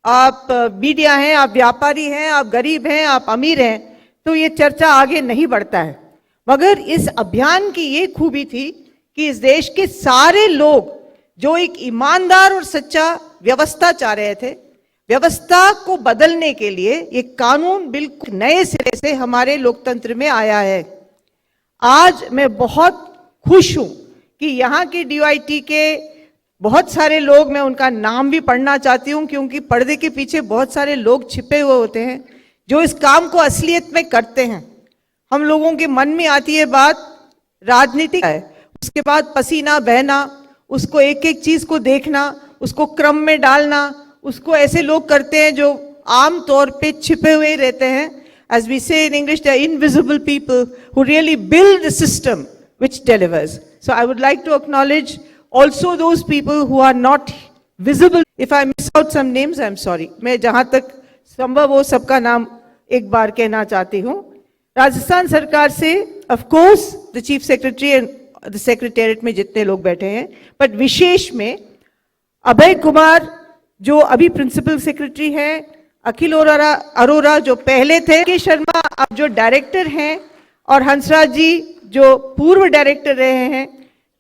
आप मीडिया हैं, आप व्यापारी हैं, आप गरीब हैं, आप अमीर हैं, तो ये चर्चा आगे नहीं बढ़ता है। मगर इस अभियान की ये खूबी थी कि इस देश के सारे लोग जो एक ईमानदार और सच्चा व्यवस्था चाह रहे थे, व्यवस्था को बदलने के लिए ये कानून बिल्कुल नए सिरे से हमारे लोकतंत्र में आया है। आज मैं बहुत खुश हूं कि यहाँ के DIT के बहुत सारे लोग, मैं उनका नाम भी पढ़ना चाहती हूँ, क्योंकि पर्दे के पीछे बहुत सारे लोग छिपे हुए होते हैं जो इस काम को असलियत में करते हैं। हम लोगों के मन में आती है बात, राजनीति है, उसके बाद पसीना बहना, उसको एक एक चीज को देखना, उसको क्रम में डालना, उसको ऐसे लोग करते हैं जो आम तौर पे छिपे हुए रहते हैं। As we say in English, they are invisible people who really build the system which delivers. So I would like to acknowledge also those people who are not visible. If I miss out some names, I'm sorry. मैं जहां तक संभव हो सबका नाम एक बार कहना चाहती हूँ। राजस्थान सरकार से of course the chief secretary and the secretariat में जितने लोग बैठे हैं, बट विशेष में अभय कुमार जो अभी प्रिंसिपल सेक्रेटरी हैं, अखिल अरोरा जो पहले थे, के शर्मा अब जो डायरेक्टर हैं, और हंसराज जी जो पूर्व डायरेक्टर रहे हैं,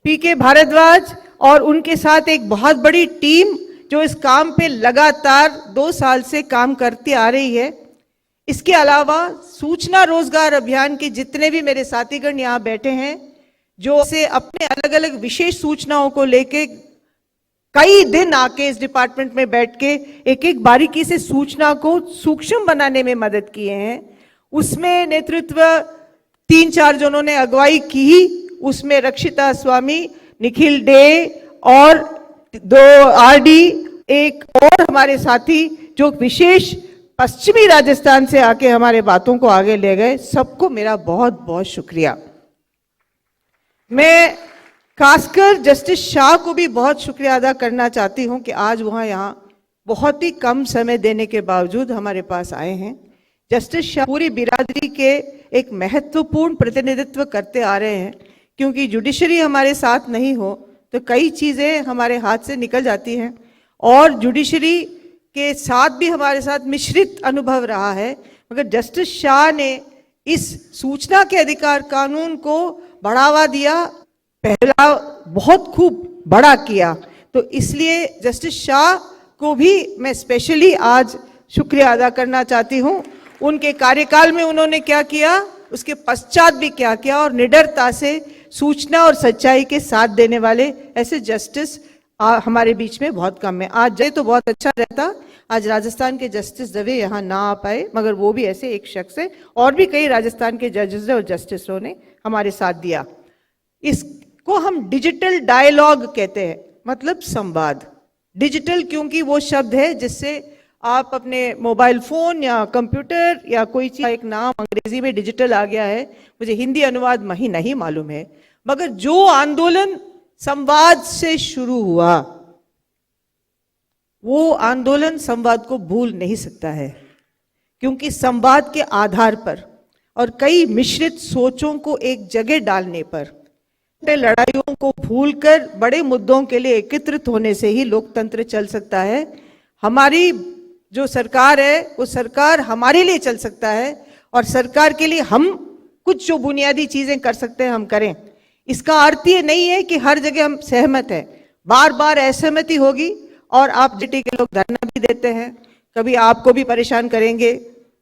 PK भारद्वाज और उनके साथ एक बहुत बड़ी टीम जो इस काम पे लगातार 2 साल से काम करती आ रही है। इसके अलावा सूचना रोजगार अभियान के जितने भी मेरे साथीगण यहाँ बैठे हैं, जो से अपने अलग अलग विशेष सूचनाओं को लेके कई दिन आके इस डिपार्टमेंट में बैठ के एक एक बारीकी से सूचना को सूक्ष्म बनाने में मदद किए हैं, उसमें नेतृत्व 3-4 जनों ने अगुवाई की। उसमें रक्षिता स्वामी, निखिल डे और 2 आरडी, एक और हमारे साथी जो विशेष पश्चिमी राजस्थान से आके हमारे बातों को आगे ले गए, सबको मेरा बहुत बहुत शुक्रिया। मैं खासकर जस्टिस शाह को भी बहुत शुक्रिया अदा करना चाहती हूं कि आज वहां यहाँ बहुत ही कम समय देने के बावजूद हमारे पास आए हैं। जस्टिस शाह पूरी बिरादरी के एक महत्वपूर्ण प्रतिनिधित्व करते आ रहे हैं, क्योंकि जुडिशरी हमारे साथ नहीं हो तो कई चीज़ें हमारे हाथ से निकल जाती हैं, और जुडिशरी के साथ भी हमारे साथ मिश्रित अनुभव रहा है। मगर जस्टिस शाह ने इस सूचना के अधिकार कानून को बढ़ावा दिया, पहला बहुत खूब बड़ा किया। तो इसलिए जस्टिस शाह को भी मैं स्पेशली आज शुक्रिया अदा करना चाहती हूँ। उनके कार्यकाल में उन्होंने क्या किया, उसके पश्चात भी क्या किया, और निडरता से सूचना और सच्चाई के साथ देने वाले ऐसे जस्टिस हमारे बीच में बहुत कम है। आज जाए तो बहुत अच्छा रहता, आज राजस्थान के जस्टिस दवे यहाँ ना आ पाए, मगर वो भी ऐसे एक शख्स है, और भी कई राजस्थान के जजेस और जस्टिसों ने हमारे साथ दिया। इसको हम डिजिटल डायलॉग कहते हैं, मतलब संवाद। डिजिटल क्योंकि वो शब्द है जिससे आप अपने मोबाइल फोन या कंप्यूटर या कोई चीज, एक नाम अंग्रेजी में डिजिटल आ गया है, मुझे हिंदी अनुवाद नहीं मालूम है, मगर जो आंदोलन संवाद से शुरू हुआ वो आंदोलन संवाद को भूल नहीं सकता है, क्योंकि संवाद के आधार पर और कई मिश्रित सोचों को एक जगह डालने पर, लड़ाइयों को भूलकर बड़े मुद्दों के लिए एकत्रित होने से ही लोकतंत्र चल सकता है। हमारी जो सरकार है वो सरकार हमारे लिए चल सकता है, और सरकार के लिए हम कुछ जो बुनियादी चीजें कर सकते हैं हम करें। इसका अर्थ ये नहीं है कि हर जगह हम सहमत हैं, बार बार असहमति होगी, और आप जिटी के लोग धरना भी देते हैं, कभी आपको भी परेशान करेंगे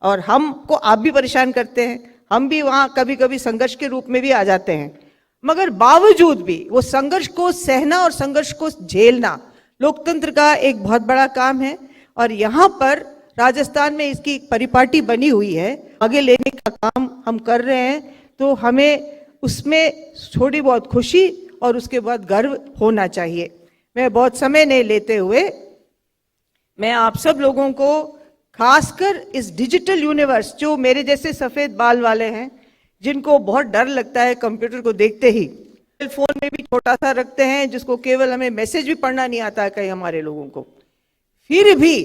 और हमको आप भी परेशान करते हैं, हम भी वहां कभी कभी संघर्ष के रूप में भी आ जाते हैं। मगर बावजूद भी वो संघर्ष को सहना और संघर्ष को झेलना लोकतंत्र का एक बहुत बड़ा काम है, और यहाँ पर राजस्थान में इसकी एक परिपाटी बनी हुई है, आगे लेने का काम हम कर रहे हैं। तो हमें उसमें थोड़ी बहुत खुशी और उसके बाद गर्व होना चाहिए। मैं बहुत समय नहीं लेते हुए मैं आप सब लोगों को, खासकर इस डिजिटल यूनिवर्स, जो मेरे जैसे सफेद बाल वाले हैं जिनको बहुत डर लगता है कंप्यूटर को देखते ही, मोबाइल फोन में भी छोटा सा रखते हैं जिसको केवल हमें मैसेज भी पढ़ना नहीं आता है कई हमारे लोगों को, फिर भी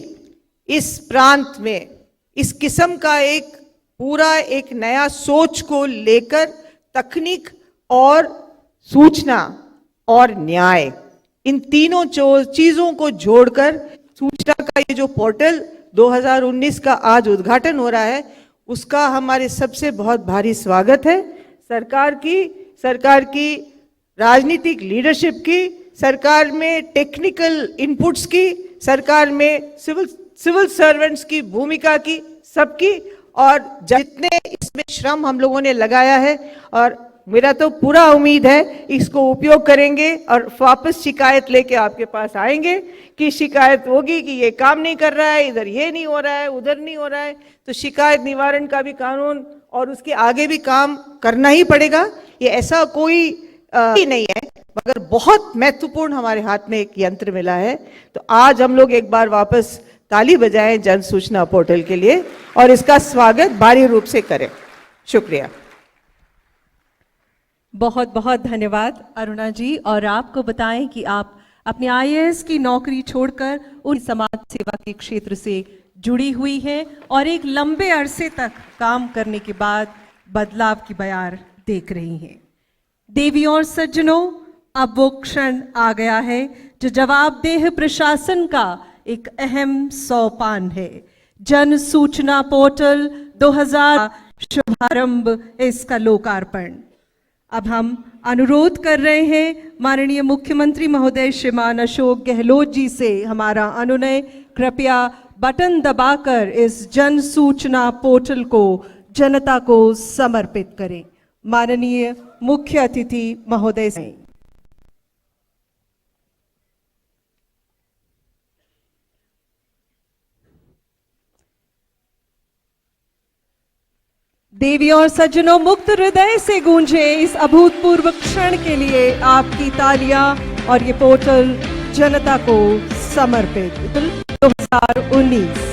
इस प्रांत में इस किस्म का एक नया सोच को लेकर तकनीक और सूचना और न्याय, इन तीनों चीजों को जोड़कर सूचना का ये जो पोर्टल 2019 का आज उद्घाटन हो रहा है, उसका हमारे सबसे बहुत भारी स्वागत है। सरकार की राजनीतिक लीडरशिप की, सरकार में टेक्निकल इनपुट्स की, सरकार में सिविल सर्वेंट्स की भूमिका की, सबकी, और जितने इसमें श्रम हम लोगों ने लगाया है, और मेरा तो पूरा उम्मीद है इसको उपयोग करेंगे और वापस शिकायत लेके आपके पास आएंगे कि शिकायत होगी कि ये काम नहीं कर रहा है, इधर ये नहीं हो रहा है, उधर नहीं हो रहा है। तो शिकायत निवारण का भी कानून और उसके आगे भी काम करना ही पड़ेगा। ये ऐसा कोई ही नहीं है, मगर बहुत महत्वपूर्ण हमारे हाथ में एक यंत्र मिला है। तो आज हम लोग एक बार वापस ताली बजाएं जन सूचना पोर्टल के लिए और इसका स्वागत भारी रूप से करें। शुक्रिया। बहुत बहुत धन्यवाद अरुणा जी। और आपको बताएं कि आप अपने आईएएस की नौकरी छोड़कर उन समाज सेवा के क्षेत्र से जुड़ी हुई हैं और एक लंबे अरसे तक काम करने के बाद बदलाव की बयार देख रही हैं। देवियों और सज्जनों, अब वो क्षण आ गया है जो जवाबदेह प्रशासन का एक अहम सोपान है। जन सूचना पोर्टल 2000 शुभारंभ, इसका लोकार्पण। अब हम अनुरोध कर रहे हैं माननीय मुख्यमंत्री महोदय श्रीमान अशोक गहलोत जी से हमारा अनुनय, कृपया बटन दबाकर इस जन सूचना पोर्टल को जनता को समर्पित करें। माननीय मुख्य अतिथि महोदय से। देवी और सज्जनों, मुक्त हृदय से गूंजे इस अभूतपूर्व क्षण के लिए आपकी तालियां और ये पोर्टल जनता को समर्पित 2019।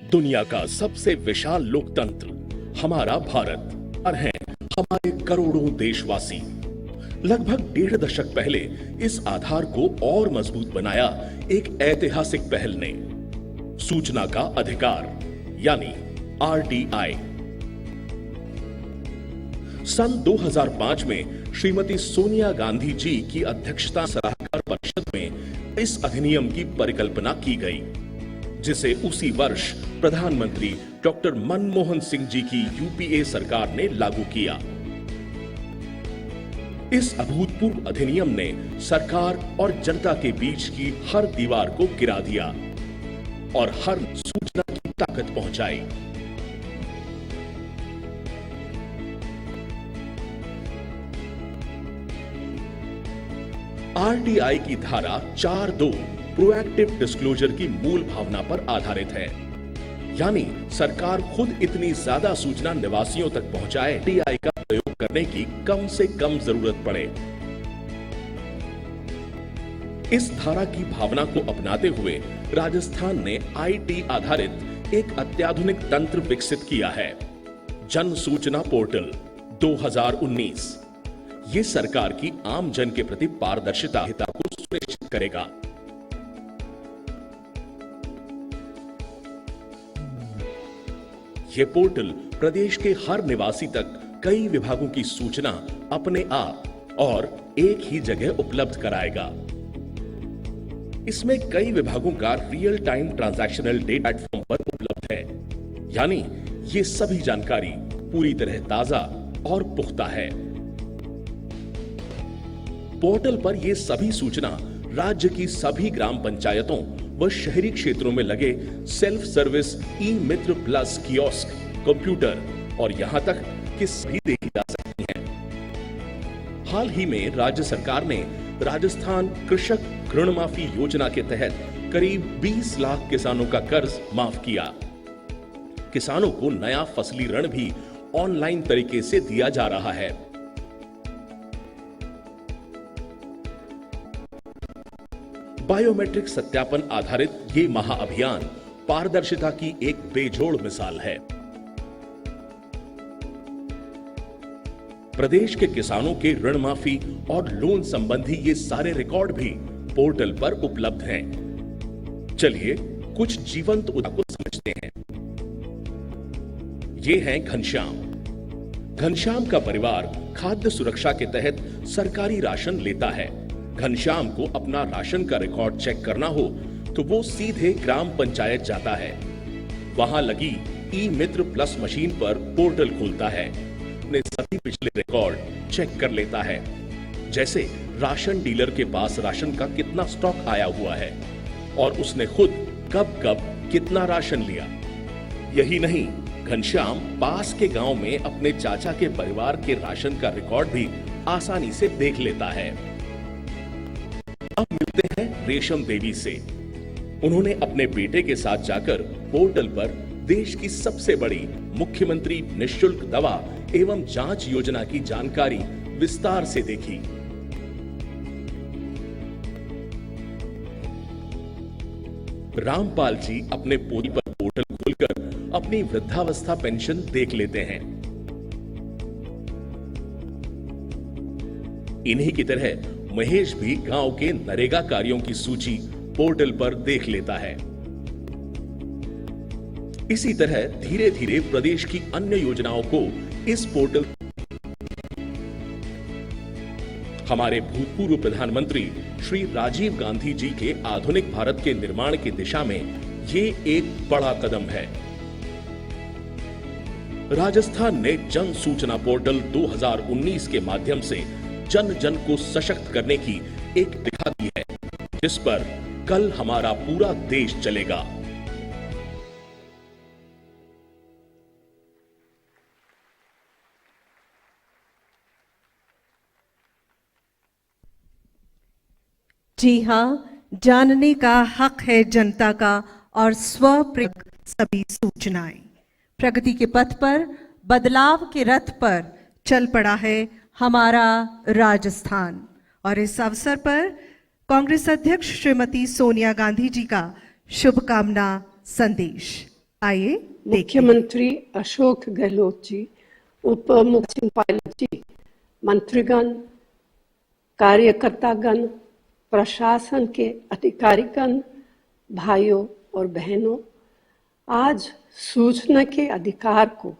दुनिया का सबसे विशाल लोकतंत्र हमारा भारत और हैं हमारे करोड़ों देशवासी। लगभग 1.5 दशक पहले इस आधार को और मजबूत बनाया एक ऐतिहासिक पहल ने, सूचना का अधिकार यानी आरटीआई। सन 2005 में श्रीमती सोनिया गांधी जी की अध्यक्षता सलाहकार परिषद में इस अधिनियम की परिकल्पना की गई, जिसे उसी वर्ष प्रधानमंत्री डॉक्टर मनमोहन सिंह जी की यूपीए सरकार ने लागू किया। इस अभूतपूर्व अधिनियम ने सरकार और जनता के बीच की हर दीवार को गिरा दिया और हर सूचना की ताकत पहुंचाई। आरटीआई की धारा 4(2) प्रोएक्टिव डिस्क्लोजर की मूल भावना पर आधारित है, यानी सरकार खुद इतनी ज्यादा सूचना निवासियों तक पहुंचाए आरटीआई का प्रयोग करने की कम से कम जरूरत पड़े। इस धारा की भावना को अपनाते हुए राजस्थान ने आईटी आधारित एक अत्याधुनिक तंत्र विकसित किया है, जन सूचना पोर्टल 2019। ये सरकार की आम जन के प्रति पारदर्शिता को सुनिश्चित करेगा। यह पोर्टल प्रदेश के हर निवासी तक कई विभागों की सूचना अपने आप और एक ही जगह उपलब्ध कराएगा। इसमें कई विभागों का real time transactional data platform पर उपलब्ध है, यानी ये सभी जानकारी पूरी तरह ताजा और पुख्ता है। पोर्टल पर यह सभी सूचना राज्य की सभी ग्राम पंचायतों व शहरी क्षेत्रों में लगे सेल्फ सर्विस ई मित्र प्लस कियोस्क, कंप्यूटर और यहां तक कि सभी देखी जा सकती हैं। हाल ही में राज्य सरकार ने राजस्थान कृषक ऋण माफी योजना के तहत करीब 20 लाख किसानों का कर्ज माफ किया। किसानों को नया फसली ऋण भी ऑनलाइन तरीके से दिया जा रहा है। बायोमेट्रिक सत्यापन आधारित ये महाअभियान पारदर्शिता की एक बेजोड़ मिसाल है। प्रदेश के किसानों के ऋण माफी और लोन संबंधी ये सारे रिकॉर्ड भी पोर्टल पर उपलब्ध हैं। चलिए कुछ जीवंत उदाहरण को समझते हैं। ये हैं घनश्याम। घनश्याम का परिवार खाद्य सुरक्षा के तहत सरकारी राशन लेता है। घनश्याम को अपना राशन का रिकॉर्ड चेक करना हो तो वो सीधे ग्राम पंचायत जाता है। वहां लगी ई मित्र प्लस मशीन पर पोर्टल खोलता है, अपने सभी पिछले रिकॉर्ड चेक कर लेता है, जैसे राशन डीलर के पास राशन का कितना स्टॉक आया हुआ है और उसने खुद कब कब कितना राशन लिया। यही नहीं, घनश्याम पास के गांव में अपने चाचा के परिवार के राशन का रिकॉर्ड भी आसानी से देख लेता है। अब मिलते हैं रेशम देवी से। उन्होंने अपने बेटे के साथ जाकर पोर्टल पर देश की सबसे बड़ी मुख्यमंत्री निःशुल्क दवा एवं जांच योजना की जानकारी विस्तार से देखी। रामपाल जी अपने पोती पर पोर्टल खोलकर अपनी वृद्धावस्था पेंशन देख लेते हैं। इन्हीं की तरह महेश भी गांव के नरेगा कार्यों की सूची पोर्टल पर देख लेता है। इसी तरह धीरे धीरे प्रदेश की अन्य योजनाओं को इस पोर्टल। हमारे भूतपूर्व प्रधानमंत्री श्री राजीव गांधी जी के आधुनिक भारत के निर्माण की दिशा में ये एक बड़ा कदम है। राजस्थान ने जन सूचना पोर्टल 2019 के माध्यम से जन जन को सशक्त करने की एक दिखा दी है, जिस पर कल हमारा पूरा देश चलेगा। जी हाँ, जानने का हक है जनता का और स्वप्रेरक सभी सूचनाएं। प्रगति के पथ पर, बदलाव के रथ पर चल पड़ा है हमारा राजस्थान। और इस अवसर पर कांग्रेस अध्यक्ष श्रीमती सोनिया गांधी जी का शुभकामना संदेश। आइए देखिए। मुख्यमंत्री अशोक गहलोत जी, उप मुख्यमंत्री पायलट जी, मंत्रीगण, कार्यकर्तागण, प्रशासन के अधिकारीगण, भाइयों और बहनों, आज सूचना के अधिकार को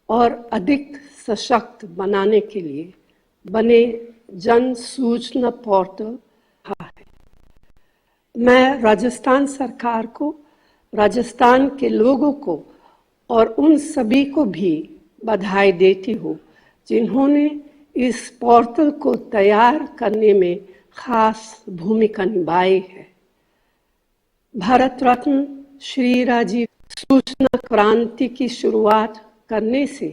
और अधिक सशक्त बनाने के लिए बने जन सूचना पोर्टल है। मैं राजस्थान सरकार को, राजस्थान के लोगों को और उन सभी को भी बधाई देती हूँ जिन्होंने इस पोर्टल को तैयार करने में खास भूमिका निभाई है। भारत रत्न श्री राजीव सूचना क्रांति की शुरुआत करने से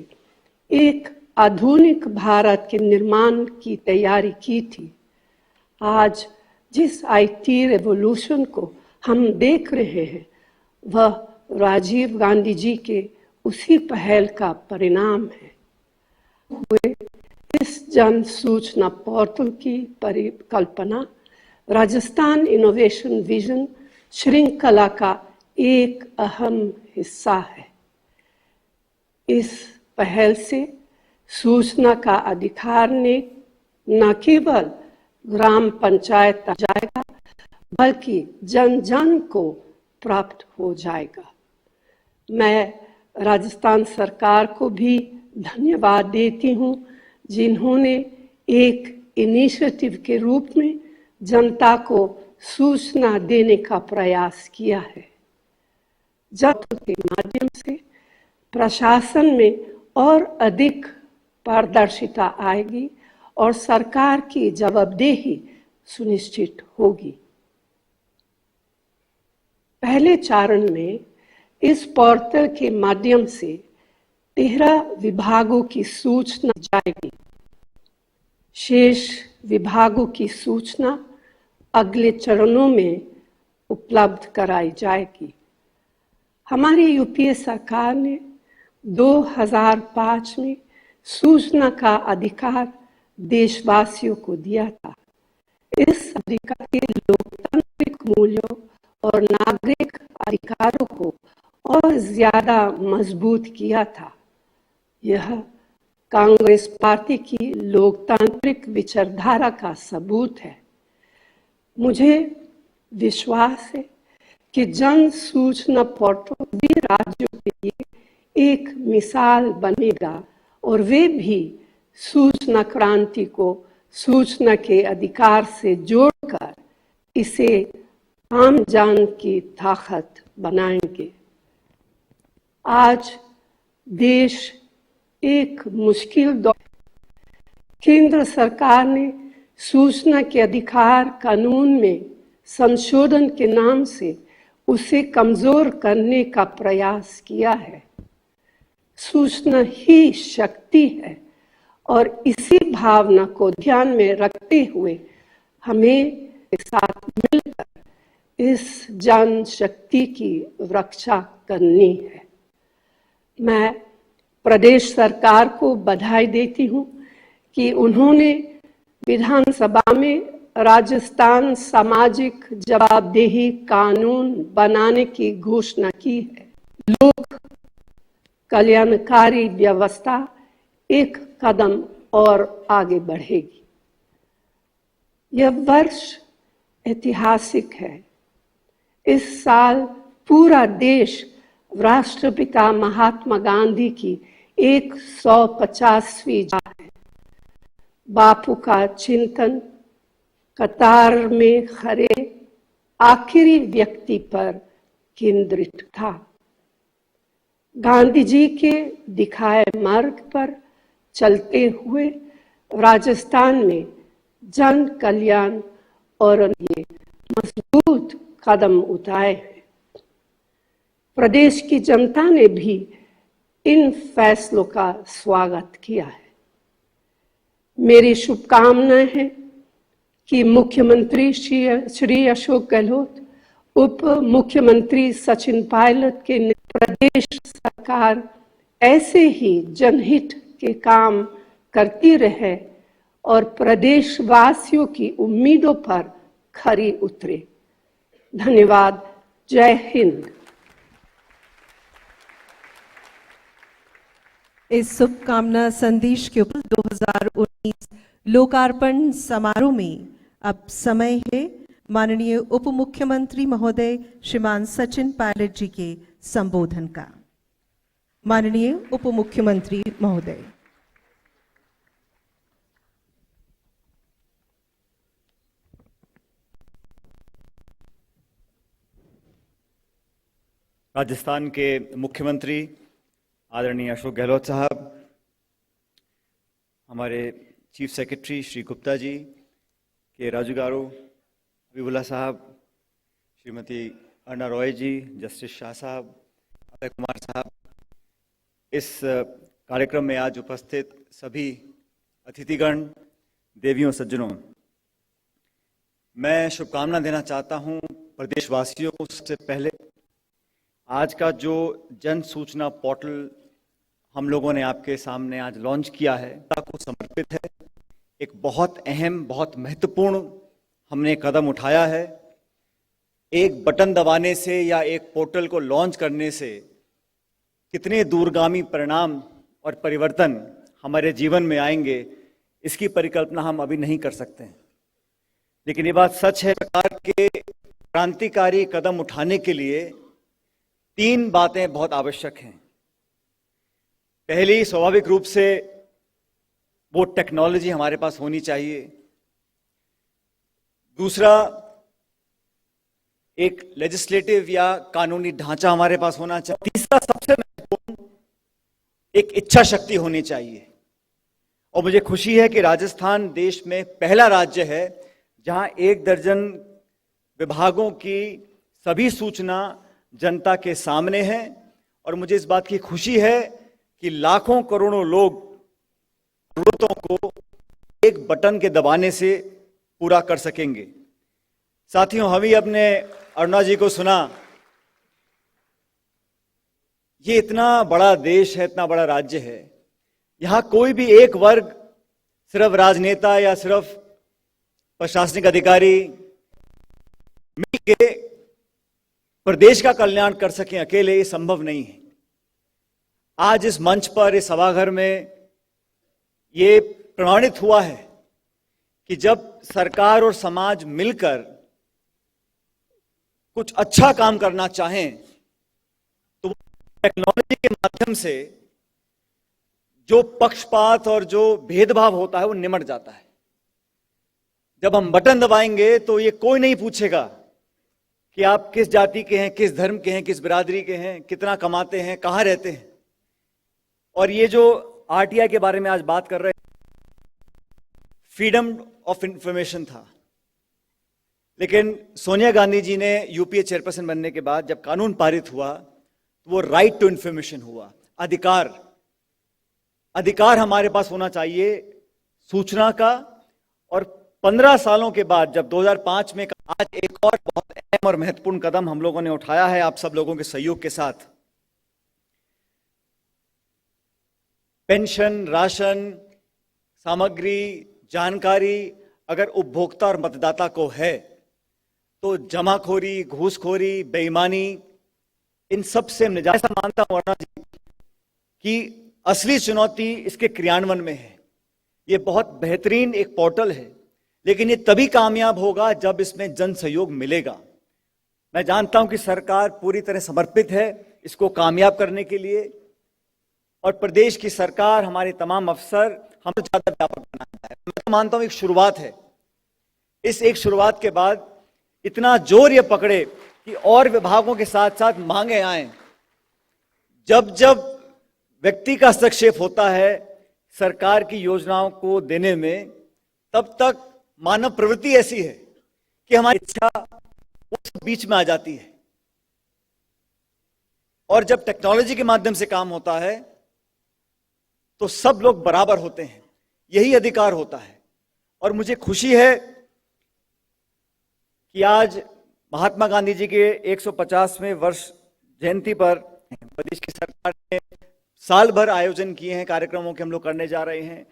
एक आधुनिक भारत के निर्माण की तैयारी की थी। आज जिस आईटी रेवोल्यूशन को हम देख रहे हैं, वह राजीव गांधी जी के उसी पहल का परिणाम है। हुए इस जन सूचना पोर्टल की परिकल्पना राजस्थान इनोवेशन विजन श्रृंखला का एक अहम हिस्सा है। इस पहल से सूचना का अधिकार ने न केवल ग्राम पंचायत तक जाएगा, बल्कि जन जन को प्राप्त हो जाएगा। मैं राजस्थान सरकार को भी धन्यवाद देती हूँ, जिन्होंने एक इनिशिएटिव के रूप में जनता को सूचना देने का प्रयास किया है। जब के माध्यम से प्रशासन में और अधिक पारदर्शिता आएगी और सरकार की जवाबदेही सुनिश्चित होगी। पहले चरण में इस पोर्टल के माध्यम से 13 विभागों की सूचना जाएगी। शेष विभागों की सूचना अगले चरणों में उपलब्ध कराई जाएगी। हमारी यूपीए सरकार ने 2005 में सूचना का अधिकार देशवासियों को दिया था। इस अधिकार के लोकतांत्रिक मूल्यों और नागरिक अधिकारों को और ज्यादा मजबूत किया था। यह कांग्रेस पार्टी की लोकतांत्रिक विचारधारा का सबूत है। मुझे विश्वास है कि जन सूचना पोर्टल भी राज्यों के लिए एक मिसाल बनेगा और वे भी सूचना क्रांति को सूचना के अधिकार से जोड़कर इसे आम जन की ताकत बनाएंगे। आज देश एक मुश्किल दौर, केंद्र सरकार ने सूचना के अधिकार कानून में संशोधन के नाम से उसे कमजोर करने का प्रयास किया है। सूचना ही शक्ति है और इसी भावना को ध्यान में रखते हुए हमें साथ मिलकर इस जन शक्ति की रक्षा करनी है। मैं प्रदेश सरकार को बधाई देती हूँ कि उन्होंने विधानसभा में राजस्थान सामाजिक जवाबदेही कानून बनाने की घोषणा की है। लोक कल्याणकारी व्यवस्था एक कदम और आगे बढ़ेगी। यह वर्ष ऐतिहासिक है। इस साल पूरा देश राष्ट्रपिता महात्मा गांधी की 150वीं जयंती है। बापू का चिंतन कतार में खड़े आखिरी व्यक्ति पर केंद्रित था। गांधी जी के दिखाए मार्ग पर चलते हुए राजस्थान में जन कल्याण और ये मजबूत कदम उठाए हैं। प्रदेश की जनता ने भी इन फैसलों का स्वागत किया है। मेरी शुभकामनाएं हैं कि मुख्यमंत्री श्री अशोक गहलोत, उप मुख्यमंत्री सचिन पायलट के प्रदेश सरकार ऐसे ही जनहित के काम करती रहे और प्रदेशवासियों की उम्मीदों पर खरी उतरे। धन्यवाद। जय हिंद। इस शुभकामना संदेश के ऊपर 2019 लोकार्पण समारोह में अब समय है माननीय उप मुख्यमंत्री महोदय श्रीमान सचिन पायलट जी के संबोधन का। माननीय उप मुख्यमंत्री महोदय। राजस्थान के मुख्यमंत्री आदरणीय अशोक गहलोत साहब, हमारे चीफ सेक्रेटरी श्री गुप्ता जी, के राजू गारू, विबुला साहब, श्रीमती अर्णा रॉय जी, जस्टिस शाह साहब, अभय कुमार साहब, इस कार्यक्रम में आज उपस्थित सभी अतिथिगण, देवियों सज्जनों, मैं शुभकामना देना चाहता हूं प्रदेशवासियों को। सबसे पहले आज का जो जन सूचना पोर्टल हम लोगों ने आपके सामने आज लॉन्च किया है, को समर्पित है। एक बहुत अहम, बहुत महत्वपूर्ण हमने कदम उठाया है। एक बटन दबाने से या एक पोर्टल को लॉन्च करने से कितने दूरगामी परिणाम और परिवर्तन हमारे जीवन में आएंगे, इसकी परिकल्पना हम अभी नहीं कर सकते हैं। लेकिन ये बात सच है, सरकार के क्रांतिकारी कदम उठाने के लिए 3 बातें बहुत आवश्यक हैं। पहली, स्वाभाविक रूप से वो टेक्नोलॉजी हमारे पास होनी चाहिए। दूसरा, एक लेजिस्लेटिव या कानूनी ढांचा हमारे पास होना चाहिए। तीसरा, सबसे महत्वपूर्ण, एक इच्छा शक्ति होनी चाहिए। और मुझे खुशी है कि राजस्थान देश में पहला राज्य है जहां 1 दर्जन विभागों की सभी सूचना जनता के सामने है। और मुझे इस बात की खुशी है कि लाखों करोड़ों लोग जरूरतों को एक बटन के दबाने से पूरा कर सकेंगे। साथियों, हम ही अपने अरुणा जी को सुना, ये इतना बड़ा देश है, इतना बड़ा राज्य है, यहां कोई भी एक वर्ग सिर्फ राजनेता या सिर्फ प्रशासनिक अधिकारी मिलके प्रदेश का कल्याण कर सकें अकेले, ये संभव नहीं है। आज इस मंच पर, इस सभाघर में ये प्रमाणित हुआ है कि जब सरकार और समाज मिलकर कुछ अच्छा काम करना चाहें तो टेक्नोलॉजी के माध्यम से जो पक्षपात और जो भेदभाव होता है वो निमट जाता है। जब हम बटन दबाएंगे तो ये कोई नहीं पूछेगा कि आप किस जाति के हैं, किस धर्म के हैं, किस बिरादरी के हैं, कितना कमाते हैं, कहां रहते हैं। और ये जो आरटीआई के बारे में आज बात कर रहे हैं, फ्रीडम ऑफ इंफॉर्मेशन था, लेकिन सोनिया गांधी जी ने यूपीए चेयरपर्सन बनने के बाद जब कानून पारित हुआ तो वो राइट टू इंफॉर्मेशन हुआ। अधिकार हमारे पास होना चाहिए सूचना का। और 15 सालों के बाद जब 2005 में आज एक और बहुत अहम और महत्वपूर्ण कदम हम लोगों ने उठाया है आप सब लोगों के सहयोग के साथ। पेंशन, राशन, सामग्री, जानकारी अगर उपभोक्ता और मतदाता को है तो जमाखोरी, घूसखोरी, बेईमानी, इन सब से निजात। ऐसा मानता हूं अरुणा जी कि असली चुनौती इसके क्रियान्वयन में है। ये बहुत बेहतरीन एक पोर्टल है, लेकिन ये तभी कामयाब होगा जब इसमें जन सहयोग मिलेगा। मैं जानता हूं कि सरकार पूरी तरह समर्पित है इसको कामयाब करने के लिए, और प्रदेश की सरकार, हमारे तमाम अफसर हम ज्यादा व्यापक बनाना है। मैं तो मानता हूं एक शुरुआत है। इस एक शुरुआत के बाद इतना जोर ये पकड़े कि और विभागों के साथ साथ मांगे आए। जब जब व्यक्ति का हस्तक्षेप होता है सरकार की योजनाओं को देने में, तब तक मानव प्रवृत्ति ऐसी है कि हमारी इच्छा उस बीच में आ जाती है। और जब टेक्नोलॉजी के माध्यम से काम होता है तो सब लोग बराबर होते हैं, यही अधिकार होता है। और मुझे खुशी है कि आज महात्मा गांधी जी के 150वें वर्ष जयंती पर प्रदेश की सरकार ने साल भर आयोजन किए हैं, कार्यक्रमों के हम लोग करने जा रहे हैं।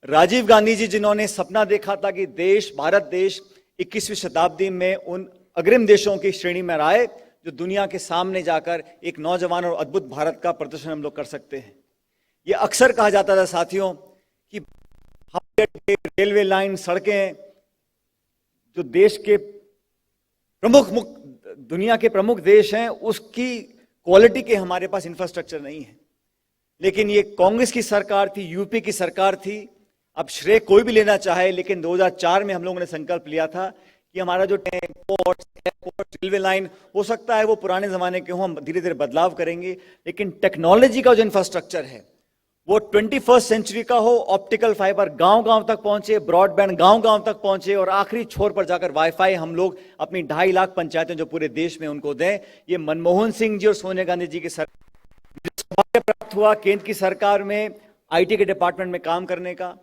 राजीव गांधी जी जिन्होंने सपना देखा था कि देश, भारत देश 21वीं शताब्दी में उन अग्रिम देशों की श्रेणी में आए जो दुनिया के सामने जाकर एक नौजवान और अद्भुत भारत का प्रदर्शन हम लोग कर सकते हैं। ये अक्सर कहा जाता था साथियों कि रेलवे लाइन, सड़कें, जो देश के दुनिया के प्रमुख देश हैं, उसकी क्वालिटी के हमारे पास इंफ्रास्ट्रक्चर नहीं है। लेकिन ये कांग्रेस की सरकार थी, यूपी की सरकार थी। अब श्रेय कोई भी लेना चाहे, लेकिन 2004 में हम लोगों ने संकल्प लिया था कि हमारा जो पोर्ट, एयरपोर्ट, रेलवे लाइन, हो सकता है वो पुराने जमाने के हों, हम धीरे धीरे बदलाव करेंगे, लेकिन टेक्नोलॉजी का जो इंफ्रास्ट्रक्चर है वो 21वीं सेंचुरी का हो। ऑप्टिकल फाइबर गांव गांव तक पहुंचे, ब्रॉडबैंड गांव गांव तक पहुंचे, और आखिरी छोर पर जाकर वाईफाई हम लोग अपनी 2.5 लाख पंचायतें जो पूरे देश में उनको दें। ये मनमोहन सिंह जी और सोनिया गांधी जी की सरकार प्राप्त हुआ केंद्र की सरकार में आईटी के डिपार्टमेंट में काम करने का।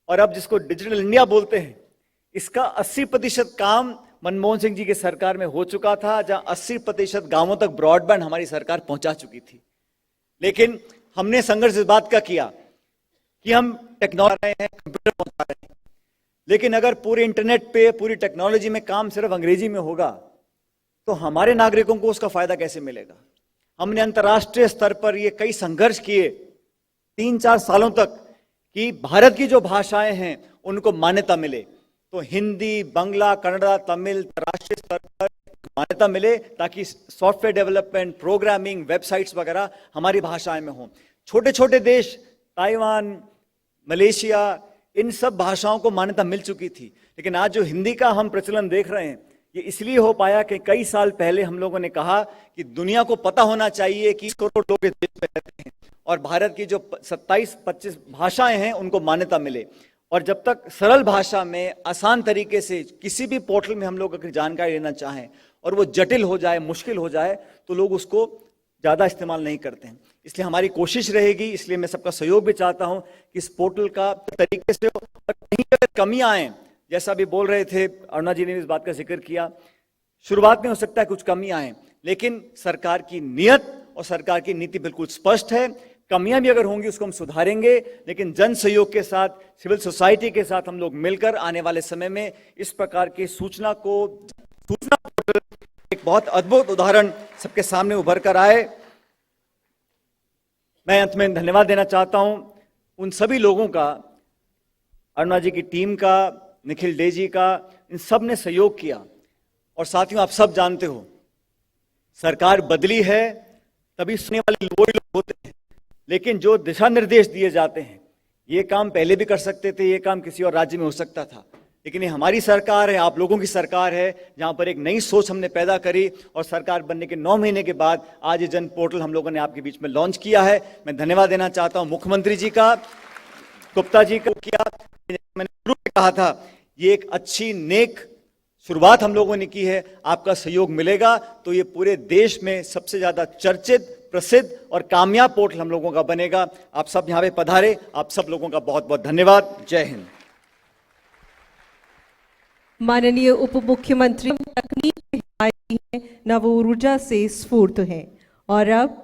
और अब जिसको डिजिटल इंडिया बोलते हैं, इसका 80% काम मनमोहन सिंह जी की सरकार में हो चुका था, जहां 80% गांवों तक ब्रॉडबैंड हमारी सरकार पहुंचा चुकी थी। लेकिन हमने संघर्ष इस बात का किया कि हम टेक्नोलॉजी रहे हैं, कंप्यूटर पहुंचा रहे हैं, लेकिन अगर पूरे इंटरनेट पे, पूरी टेक्नोलॉजी में काम सिर्फ अंग्रेजी में होगा तो हमारे नागरिकों को उसका फायदा कैसे मिलेगा। हमने अंतर्राष्ट्रीय स्तर पर ये कई संघर्ष किए 3-4 सालों तक कि भारत की जो भाषाएं हैं उनको मान्यता मिले। तो हिंदी, बांग्ला, कन्नड़ा, तमिल राष्ट्रीय स्तर पर मान्यता मिले, ताकि सॉफ्टवेयर डेवलपमेंट, प्रोग्रामिंग, वेबसाइट्स वगैरह हमारी भाषाएं में हों। छोटे छोटे देश, ताइवान, मलेशिया, इन सब भाषाओं को मान्यता मिल चुकी थी। लेकिन आज जो हिंदी का हम प्रचलन देख रहे हैं, ये इसलिए हो पाया कि कई साल पहले हम लोगों ने कहा कि दुनिया को पता होना चाहिए कि 1 करोड़ लोग इस देश में रहते हैं और भारत की जो 27-25 भाषाएं हैं उनको मान्यता मिले। और जब तक सरल भाषा में, आसान तरीके से किसी भी पोर्टल में हम लोग अगर जानकारी लेना चाहें और वो जटिल हो जाए, मुश्किल हो जाए, तो लोग उसको ज़्यादा इस्तेमाल नहीं करते हैं। इसलिए हमारी कोशिश रहेगी, इसलिए मैं सबका सहयोग भी चाहता हूं कि इस पोर्टल का तरीके से, और कहीं अगर कमियां आए, जैसा अभी बोल रहे थे अरुणा जी ने इस बात का जिक्र किया, शुरुआत में हो सकता है कुछ कमियां आए, लेकिन सरकार की नीयत और सरकार की नीति बिल्कुल स्पष्ट है। कमियां भी अगर होंगी उसको हम सुधारेंगे, लेकिन जन सहयोग के साथ, सिविल सोसाइटी के साथ हम लोग मिलकर आने वाले समय में इस प्रकार की सूचना पोर्टल एक बहुत अद्भुत उदाहरण सबके सामने उभर कर आए। मैं अंत में धन्यवाद देना चाहता हूं उन सभी लोगों का, अरुणा जी की टीम का, निखिल डे जी का, इन सब ने सहयोग किया। और साथियों, आप सब जानते हो सरकार बदली है तभी सुनने वाले वही लोग होते हैं, लेकिन जो दिशा निर्देश दिए जाते हैं, ये काम पहले भी कर सकते थे, ये काम किसी और राज्य में हो सकता था, लेकिन ये हमारी सरकार है, आप लोगों की सरकार है, जहां पर एक नई सोच हमने पैदा करी और सरकार बनने के 9 महीने के बाद आज ये जन पोर्टल हम लोगों ने आपके बीच में लॉन्च किया है। मैं धन्यवाद देना चाहता हूं मुख्यमंत्री जी का, गुप्ता जी को किया। मैंने शुरू में कहा था ये एक अच्छी नेक शुरुआत हम लोगों ने की है, आपका सहयोग मिलेगा तो ये पूरे देश में सबसे ज्यादा चर्चित, प्रसिद्ध और कामयाब पोर्टल हम लोगों का बनेगा। आप सब यहां पे पधारे, आप सब लोगों का बहुत बहुत धन्यवाद। जय हिंद। माननीय उप मुख्यमंत्री तकनीक की हिमायती हैं, नव ऊर्जा से स्फूर्त हैं और अब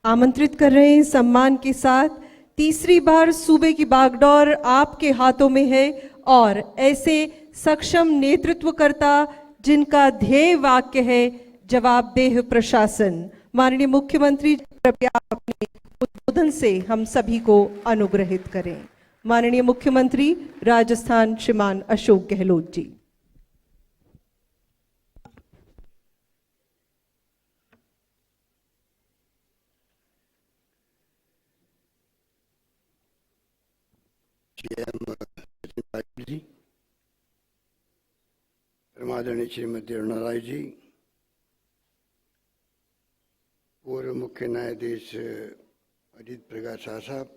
आमंत्रित कर रहे हैं सम्मान के साथ। तीसरी बार सूबे की बागडोर आपके हाथों में है और ऐसे सक्षम नेतृत्वकर्ता जिनका ध्येय वाक्य है जवाबदेह प्रशासन, माननीय मुख्यमंत्री कृपया अपने उद्बोधन से हम सभी को अनुग्रहित करें। माननीय मुख्यमंत्री राजस्थान श्रीमान अशोक गहलोत जी। जी, परमादरणीय श्रीमती अरुणा राय जी, पूर्व मुख्य न्यायाधीश अजीत प्रकाश शाह साहब,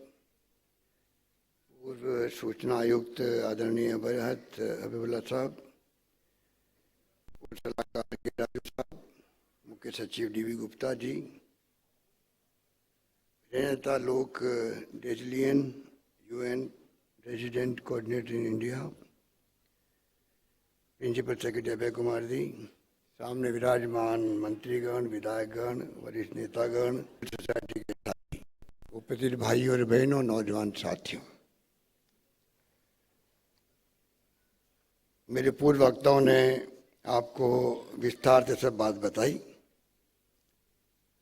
पूर्व सूचना आयुक्त आदरणीय बरहत हबीबुल्ला साहब, पूर्व सलाहकार के राजू साहब, मुख्य सचिव डीवी गुप्ता जी, नेता लोक डेजलियन UN resident coordinator in India, principal secretary Abhay Kumar ji, सामने विराजमान मंत्रीगण, विधायकगण, वरिष्ठ नेतागण, सोसाइटी के साथी, उपस्थित भाई और बहनों, नौजवान साथियों, मेरे पूर्व वक्ताओं ने आपको विस्तार से सब बात बताई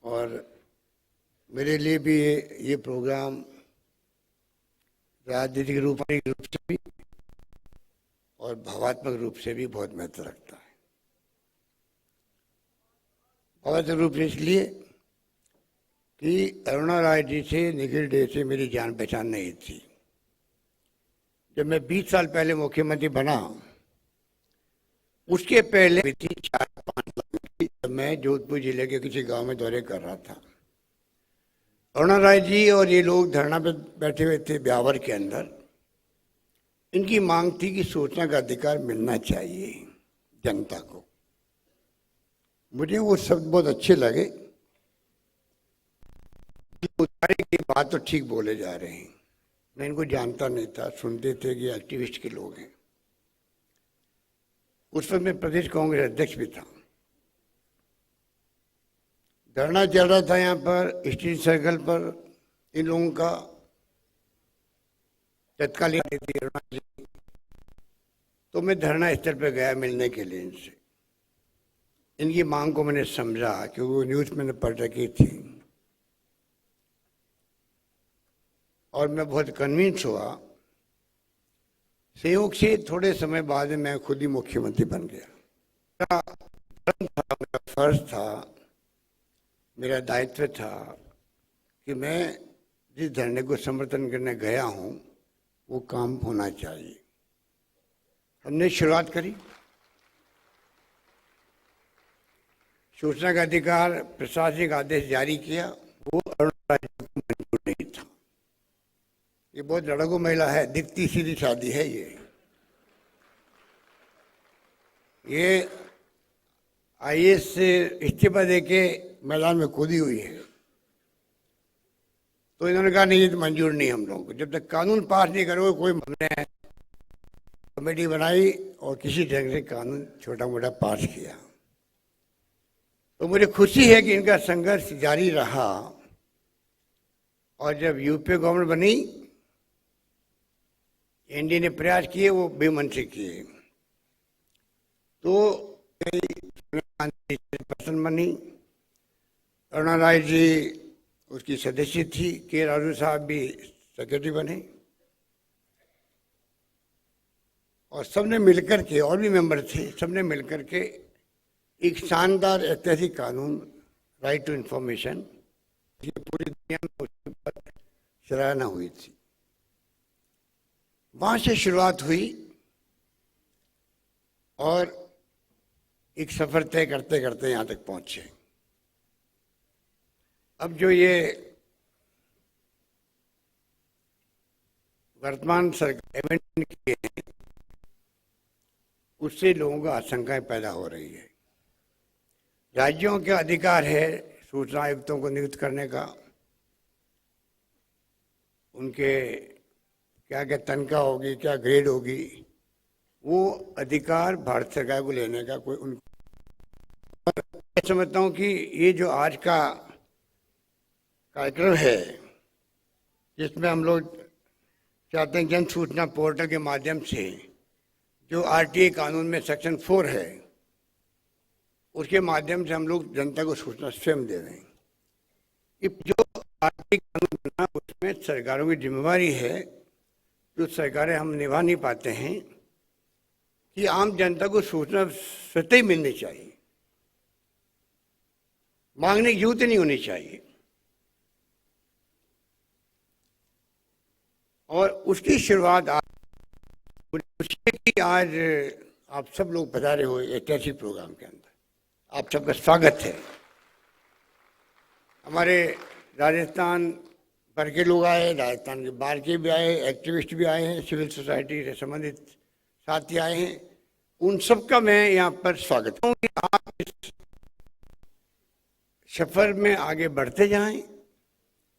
और मेरे लिए भी ये प्रोग्राम राजनीतिक रूप से भी और भावात्मक रूप से भी बहुत महत्व रखता है। भावात्मक रूप से इसलिए कि अरुणा राय जी से, निखिल डे से मेरी जान पहचान नहीं थी। जब मैं 20 साल पहले मुख्यमंत्री बना, उसके पहले भी थी 4-5 लाख की, जब मैं जोधपुर जिले के किसी गांव में दौरे कर रहा था। अरुणा राय जी और ये लोग धरना पे बैठे हुए थे ब्यावर के अंदर। इनकी मांग थी कि सूचना का अधिकार मिलना चाहिए जनता को। मुझे वो शब्द बहुत अच्छे लगे। की बात तो ठीक बोले जा रहे हैं। मैं इनको जानता नहीं था, सुनते थे कि एक्टिविस्ट के लोग हैं। उस वक्त मैं प्रदेश कांग्रेस अध्यक्ष भी था। धरना चल रहा था यहाँ पर स्टेशन सर्कल पर। इन लोगों का तत्कालीन, तो मैं धरना स्थल पर गया मिलने के लिए इनसे। इनकी मांग को मैंने समझा क्योंकि वो न्यूज मैंने पढ़ रखी थी और मैं बहुत कन्विंस हुआ। संयोग से थोड़े समय बाद में मैं खुद ही मुख्यमंत्री बन गया। मेरा धर्म था, मेरा फर्ज था, मेरा दायित्व था कि मैं जिस धरने को समर्थन करने गया हूं वो काम होना चाहिए। हमने शुरुआत करी। सूचना का अधिकार प्रशासनिक आदेश जारी किया, वो अरुणा राय को मंजूर नहीं था। ये बहुत लड़को महिला है, दिखती सीधी शादी है ये आईएएस से इस्तीफा देके मैदान में कूदी हुई है। तो इन्होंने कहा नहीं, ये तो मंजूर नहीं हम लोगों को। जब तक कानून पास नहीं करोगे कोई, हमने कमेटी बनाई और किसी ढंग से कानून छोटा मोटा पास किया। तो मुझे खुशी है कि इनका संघर्ष जारी रहा और जब यूपी गवर्नमेंट बनी, एनडीए ने प्रयास किए, वो बेमन से किए, तो पर्सन बनी। अरुणा राय जी उसकी सदस्य थी, के राजू साहब भी सेक्रेटरी बने और सबने मिलकर के, और भी मेंबर थे, सबने मिलकर के एक शानदार ऐतिहासिक कानून राइट टू इंफॉर्मेशन, ये पूरी दुनिया में उसके ऊपर सराहना हुई थी। वहां से शुरुआत हुई और एक सफर तय करते करते यहां तक पहुंचे। अब जो ये वर्तमान सरकार इवेंट किए हैं, उससे लोगों को आशंकाएं पैदा हो रही है। राज्यों का अधिकार है सूचना आयुक्तों को नियुक्त करने का, उनके क्या क्या तनख्वाह होगी, क्या ग्रेड होगी, वो अधिकार भारत सरकार को लेने का कोई उनको। मैं समझता हूँ कि ये जो आज का कार्यक्रम है, जिसमें हम लोग चाहते हैं जन सूचना पोर्टल के माध्यम से जो आरटीआई कानून में सेक्शन 4 है, उसके माध्यम से हम लोग जनता को सूचना स्वयं दे रहे हैं। कि जो आरटीआई कानून बना, उसमें सरकारों की जिम्मेवारी है, जो सरकारें हम निभा नहीं पाते हैं, कि आम जनता को सूचना स्वतः ही मिलनी चाहिए, मांगने की जरूरत नहीं होनी चाहिए। और उसकी शुरुआत आज आप सब लोग पधारे हुए ऐतिहासिक प्रोग्राम के अंदर, आप सबका स्वागत है। हमारे राजस्थान भर के लोग आए, राजस्थान के बाहर के भी आए, एक्टिविस्ट भी आए हैं, सिविल सोसाइटी से संबंधित साथी आए हैं। उन सबका मैं यहाँ पर स्वागत करता हूँ कि आप इस सफर में आगे बढ़ते जाएं।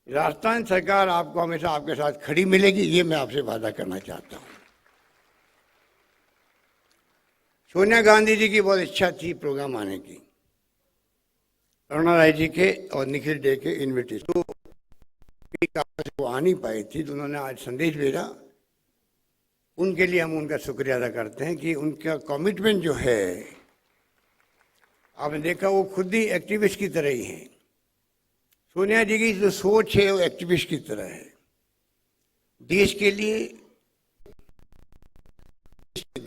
राजस्थान सरकार आपको हमेशा आपके साथ खड़ी मिलेगी, ये मैं आपसे वादा करना चाहता हूँ। सोनिया गांधी जी की बहुत इच्छा थी प्रोग्राम आने की, अरुणा राय जी के और निखिल डे के इन्विटेशन, तो वो आ नहीं पाई थी, तो उन्होंने आज संदेश भेजा। उनके लिए हम उनका शुक्रिया अदा करते हैं कि उनका कमिटमेंट जो है, आपने देखा वो खुद ही एक्टिविस्ट की तरह ही है। सोनिया जी की जो सोच है वो एक्टिविस्ट की तरह है, देश के लिए,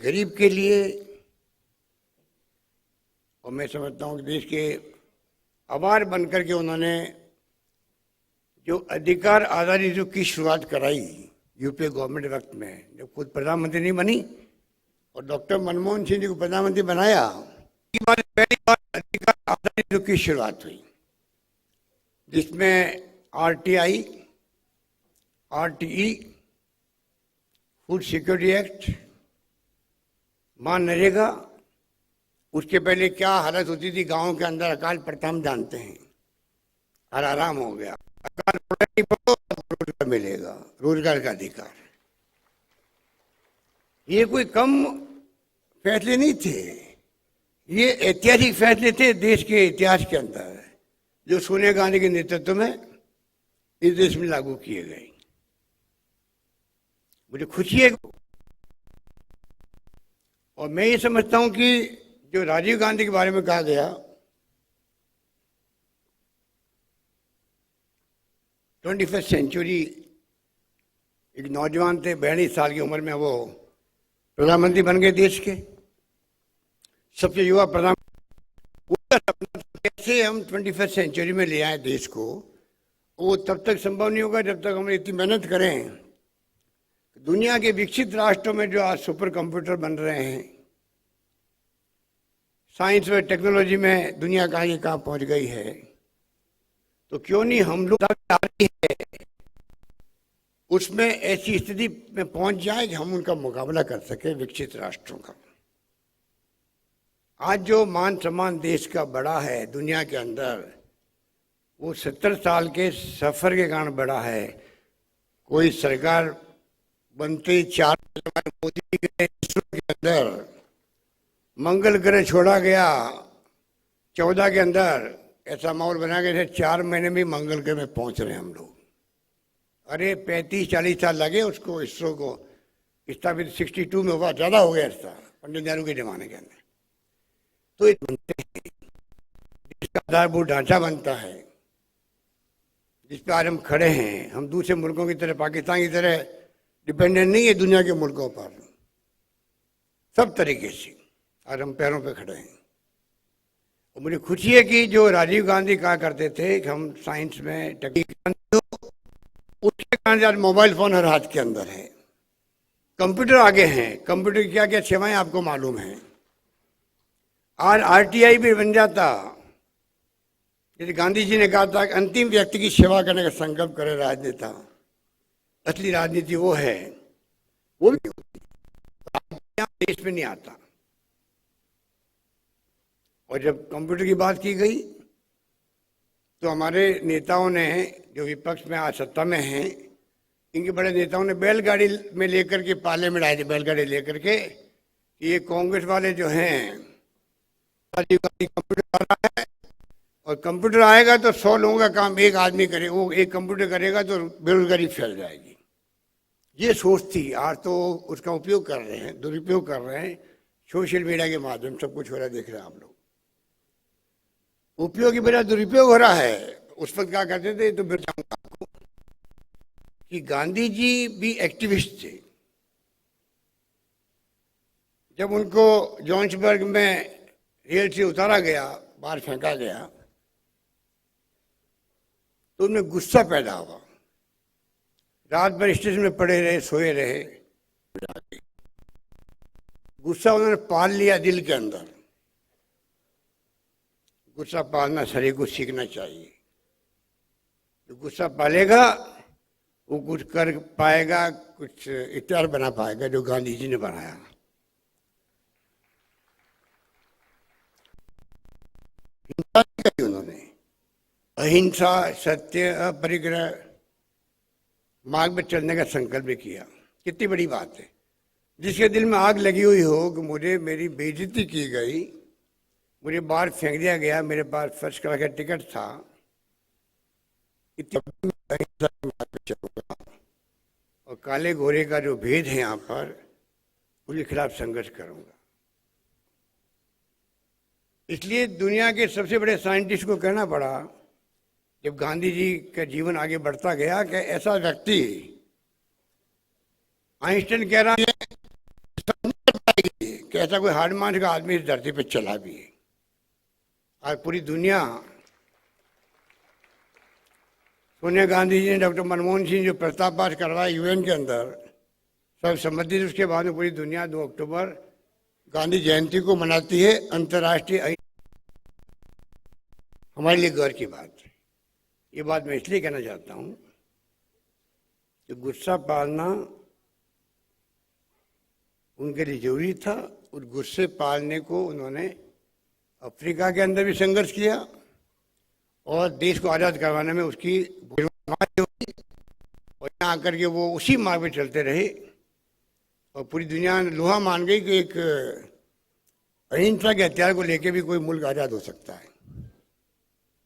गरीब के लिए, और मैं समझता हूँ कि देश के आभार बनकर के उन्होंने जो अधिकार आजादी जो की शुरुआत कराई यूपीए गवर्नमेंट वक्त में, जब खुद प्रधानमंत्री नहीं बनी और डॉक्टर मनमोहन सिंह जी को प्रधानमंत्री बनाया, पहली बार अधिकार आजादी जो की शुरुआत हुई, जिसमें RTI, RTE, food security act, MNREGA, उसके पहले क्या हालत होती थी गांव के अंदर, अकाल पड़ता हम जानते हैं, और आराम हो गया। अकाल पड़ा नहीं पड़ो रोजगार मिलेगा, रोजगार का अधिकार। ये कोई कम फैसले नहीं थे, ये ऐतिहासिक फैसले थे देश के इतिहास के अंदर, जो सोनिया गांधी के नेतृत्व में इस देश में लागू किए गए। मुझे खुशी है, और मैं ये समझता हूं कि जो राजीव गांधी के बारे में कहा गया, 21वीं सेंचुरी, एक नौजवान थे, 42 साल की उम्र में वो प्रधानमंत्री बन गए देश के, सबसे युवा प्रधानमंत्री। उसका सपना कैसे हम 21वीं सेंचुरी में ले आए देश को, वो तब तक संभव नहीं होगा जब तक हम इतनी मेहनत करें। दुनिया के विकसित राष्ट्रों में जो आज सुपर कंप्यूटर बन रहे हैं, साइंस और टेक्नोलॉजी में दुनिया कहाँ पहुंच गई है, तो क्यों नहीं हम लोग उसमें ऐसी स्थिति में पहुंच जाए कि हम उनका मुकाबला कर सके, विकसित राष्ट्रों का। आज जो मान सम्मान देश का बढ़ा है दुनिया के अंदर, वो 70 साल के सफर के कारण बढ़ा है। कोई सरकार बनते 4 मोदी के अंदर मंगल ग्रह छोड़ा गया, 14 के अंदर ऐसा माहौल बना गया, 4 महीने में मंगल ग्रह में पहुंच रहे हैं हम लोग। अरे 35-40 साल लगे उसको, इसरो को स्थापित 62 में हुआ, ज्यादा हो गया ऐसा पंडित नेहरू के जमाने के अंदर। तो ये बनते हैं, जिसका आधारभूत ढांचा बनता है, जिस पर आज हम खड़े हैं। हम दूसरे मुल्कों की तरह, पाकिस्तान की तरह डिपेंडेंट नहीं है दुनिया के मुल्कों पर, सब तरीके से आज हम पैरों पे खड़े हैं। और मुझे खुशी है कि जो राजीव गांधी कहा करते थे कि हम साइंस में टेक्निक, उसके कारण आज मोबाइल फोन हर हाथ के अंदर है, कंप्यूटर आगे हैं, कंप्यूटर की क्या क्या सेवाएं आपको मालूम है। आज आरटीआई भी बन जाता, जैसे गांधी जी ने कहा था कि अंतिम व्यक्ति की सेवा करने का संकल्प करे राजनेता, असली राजनीति वो है, वो भी देश में नहीं आता। और जब कंप्यूटर की बात की गई तो हमारे नेताओं ने, जो विपक्ष में आज सत्ता में हैं, इनके बड़े नेताओं ने बैलगाड़ी में लेकर के पार्लियामेंट आए थे, बैलगाड़ी लेकर के, ये कांग्रेस वाले जो हैं, राजीव गांधी कंप्यूटर आ रहा है और कंप्यूटर आएगा तो 100 लोगों का काम एक आदमी करे, वो एक कंप्यूटर करेगा तो बेरोजगारी फैल जाएगी। ये सोच थी। आज तो उसका उपयोग कर रहे हैं, दुरुपयोग कर रहे हैं, सोशल मीडिया के माध्यम सब कुछ हो रहा है, देख रहे हैं आप लोग। उपयोग की बजाय दुरुपयोग हो रहा है। उस वक्त क्या कहते थे, तो फिर चाहूंगा आपको कि गांधी जी भी एक्टिविस्ट थे। जब उनको जोहान्सबर्ग में रेल से उतारा गया, बाहर फेंका गया, तो उनमें गुस्सा पैदा हुआ। रात भर स्टेशन में पड़े रहे, सोए रहे, गुस्सा उन्होंने पाल लिया दिल के अंदर। गुस्सा पालना शरीर को सीखना चाहिए। जो गुस्सा पालेगा वो कुछ कर पाएगा, कुछ इख्तियार बना पाएगा, जो गांधी जी ने बनाया। हिंसा नहीं करी उन्होंने, अहिंसा, सत्य, अपरिग्रह मार्ग में चलने का संकल्प किया। कितनी बड़ी बात है। जिसके दिल में आग लगी हुई हो कि मुझे मेरी बेइज्जती की गई, मुझे बाहर फेंक दिया गया, मेरे पास फर्स्ट क्लास का टिकट था, इतनी चलूंगा और काले गोरे का जो भेद है यहाँ पर उसके खिलाफ संघर्ष करूंगा। इसलिए दुनिया के सबसे बड़े साइंटिस्ट को कहना पड़ा, जब गांधी जी का जीवन आगे बढ़ता गया, कि ऐसा व्यक्ति, आइंस्टाइन कह रहा है कि ऐसा कोई हार्ड मास का आदमी इस धरती पे चला भी है। आज पूरी दुनिया, सोनिया गांधी जी ने, डॉक्टर मनमोहन सिंह जो प्रस्ताव पास करवाया यूएन के अंदर, सब सम्मति, उसके बाद में पूरी दुनिया 2 अक्टूबर गांधी जयंती को मनाती है, अंतर्राष्ट्रीय। हमारे लिए गर्व की बात है। ये बात मैं इसलिए कहना चाहता हूं कि गुस्सा पालना उनके लिए जरूरी था, और गुस्से पालने को उन्होंने अफ्रीका के अंदर भी संघर्ष किया और देश को आज़ाद करवाने में उसकी भूमिका हुई, और यहाँ आकर के वो उसी मार्ग पे चलते रहे और पूरी दुनिया लोहा मान गई कि एक अहिंसा के हथियार को लेके भी कोई मुल्क आज़ाद हो सकता है,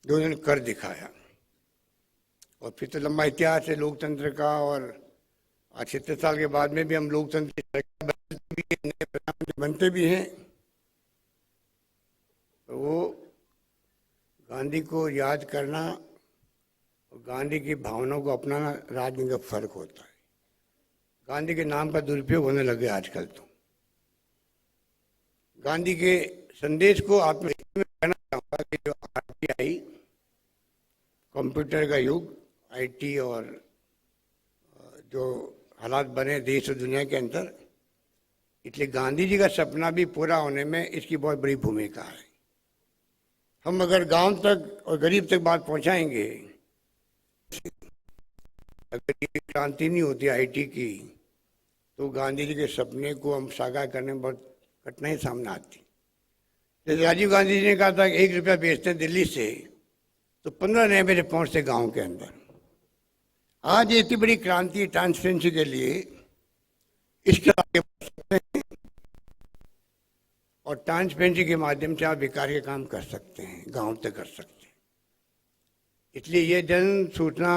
जो उन्होंने कर दिखाया। और फिर तो लंबा इतिहास है लोकतंत्र का, और आज 70 साल के बाद में भी हम लोकतंत्र भी नए प्रधानमंत्री बनते भी हैं। तो वो गांधी को याद करना और गांधी की भावनाओं को अपनाना राजनीति का फर्क होता है। गांधी के नाम का दुरुपयोग होने लगे आजकल। तो गांधी के संदेश को आप में कहना चाहूँगा कि जो आरटीआई, कंप्यूटर का युग, आईटी, और जो हालात बने देश और दुनिया के अंदर, इसलिए गांधी जी का सपना भी पूरा होने में इसकी बहुत बड़ी भूमिका है। हम अगर गांव तक और गरीब तक बात पहुंचाएंगे, अगर ये क्रांति नहीं होती आईटी की, तो गांधी जी के सपने को हम साकार करने में बहुत कठिनाई सामने आती। जैसे राजीव गांधी जी ने कहा था कि 1 रुपया बेचते हैं दिल्ली से तो 15 नए बजे पहुंचते गांव के अंदर। आज ये इतनी बड़ी क्रांति ट्रांसपेरेंसी के लिए इसके आगे बढ़ सकते हैं, और ट्रांसपेरेंसी के माध्यम से आप विकास के काम कर सकते हैं, गांव तक कर सकते हैं। इसलिए ये जन सूचना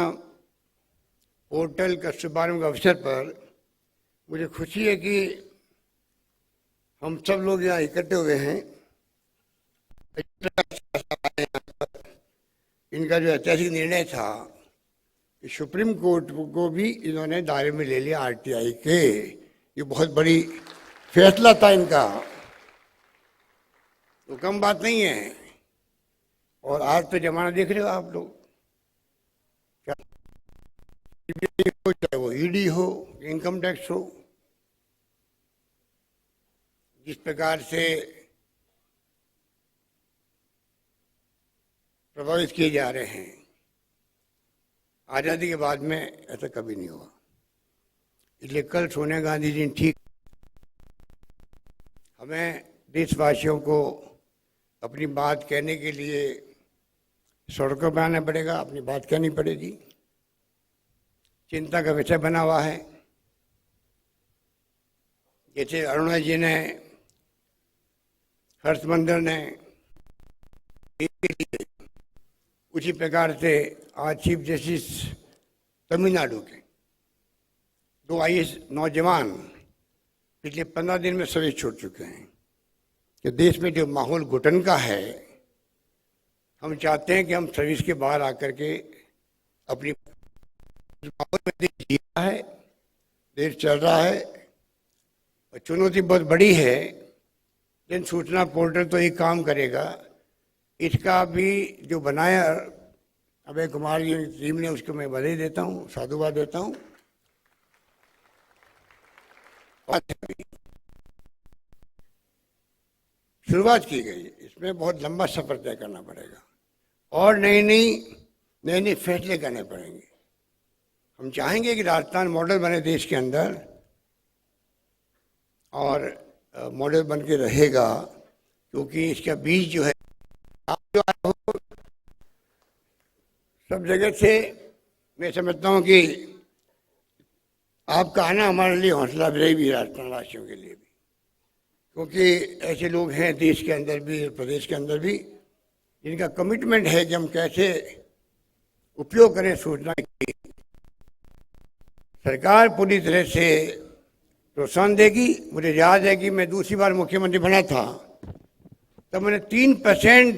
पोर्टल का शुभारंभ के अवसर पर मुझे खुशी है कि हम सब लोग यहाँ इकट्ठे हुए हैं। इनका जो ऐतिहासिक निर्णय था कि सुप्रीम कोर्ट को भी इन्होंने दायरे में ले लिया आरटीआई के, ये बहुत बड़ी फैसला था इनका, तो कम बात नहीं है। और आज तो जमाना देख रहे हो आप लोग, चाहे वो ईडी हो, इनकम टैक्स हो, जिस प्रकार से प्रभावित किए जा रहे हैं, आज़ादी के बाद में ऐसा कभी नहीं हुआ। इसलिए कल सोनिया गांधी जी ने ठीक, हमें देशवासियों को अपनी बात कहने के लिए सड़कों पर आना पड़ेगा, अपनी बात कहनी पड़ेगी। चिंता का विषय बना हुआ है। जैसे अरुणा जी ने, हर्षवर्धन ने, उसी प्रकार से आज चीफ जस्टिस तमिलनाडु के 2 आईएएस नौजवान पिछले 15 दिन में सर्विस छोड़ चुके हैं। कि देश में जो माहौल घुटन का है, हम चाहते हैं कि हम सर्विस के बाहर आकर के अपनी माहौल में देश जी रहा है, देश चल रहा है, और चुनौती बहुत बड़ी है। जन सूचना पोर्टल तो ये काम करेगा, इसका भी जो बनाया अभय कुमार जी टीम ने, उसको मैं बधाई देता हूँ, साधुवाद देता हूँ। शुरुआत की गई, इसमें बहुत लंबा सफर तय करना पड़ेगा और नई नई फैसले करने पड़ेंगे। हम चाहेंगे कि राजस्थान मॉडल बने देश के अंदर, और मॉडल बन के रहेगा, क्योंकि इसका बीज जो है आप जो आए हो सब जगह से, मैं समझता हूँ कि आपका आना हमारे लिए हौसला अफजाई भी राजस्थान वासियों के लिए भी, क्योंकि ऐसे लोग हैं देश के अंदर भी और प्रदेश के अंदर भी जिनका कमिटमेंट है कि हम कैसे उपयोग करें सूचना की। सरकार पूरी तरह से प्रोत्साहन देगी। मुझे याद है कि मैं दूसरी बार मुख्यमंत्री बना था तब मैंने 3%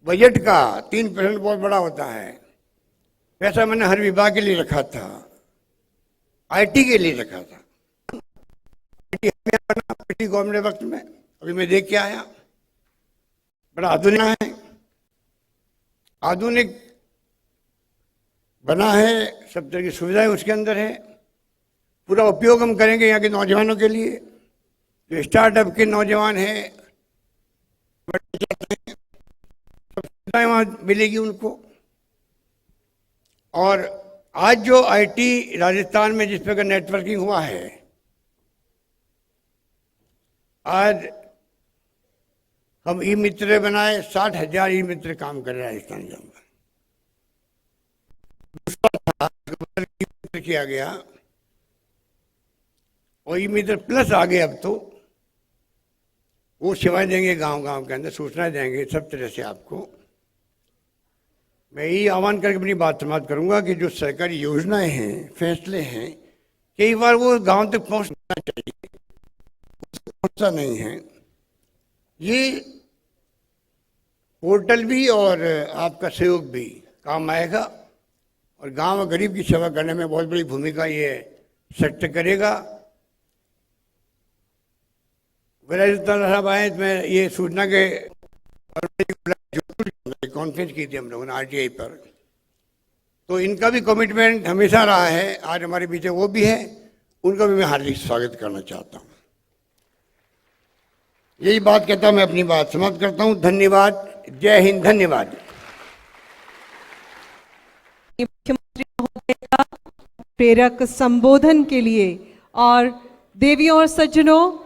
बजट का, 3% बहुत बड़ा होता है, पैसा मैंने हर विभाग के लिए रखा था, आईटी के लिए रखा था। आईटी गवर्नमेंट वक्त में अभी मैं देख के आया, बड़ा आधुनिक है, आधुनिक बना है, सब तरह की सुविधाएं उसके अंदर है। पूरा उपयोग हम करेंगे यहाँ के नौजवानों के लिए, जो स्टार्टअप के नौजवान हैं, सुविधाएं वहाँ मिलेगी उनको। और आज जो आईटी राजस्थान में जिस प्रकार नेटवर्किंग हुआ है, आज हम ई मित्र बनाए, 60,000 ई मित्र काम कर रहे हैं राजस्थान के अंदर। दूसरा था ई मित्र किया गया और ई मित्र प्लस आ गए। अब तो वो सेवाएं देंगे गांव-गांव के अंदर, सूचनाएं देंगे सब तरह से आपको। मैं यही आह्वान करके अपनी बात समाप्त करूंगा कि जो सरकारी योजनाएं हैं, फैसले हैं, कई बार वो गांव तक पहुंचना चाहिए, पहुंचता नहीं है। ये पोर्टल भी और आपका सहयोग भी काम आएगा और गांव और गरीब की सेवा करने में बहुत बड़ी भूमिका ये सेक्टर करेगा। साहब आए, मैं ये सूचना के कॉन्फ्रेंस की थी हम लोगों ने आरटीआई पर, तो इनका भी कमिटमेंट हमेशा रहा है, आज हमारे पीछे वो भी है, उनका भी मैं हार्दिक स्वागत करना चाहता हूँ। यही बात कहता मैं अपनी बात समाप्त करता हूँ। धन्यवाद। जय हिंद। धन्यवाद। मुख्यमंत्री महोदय का प्रेरक संबोधन के लिए। और देवियों और सज्जनों,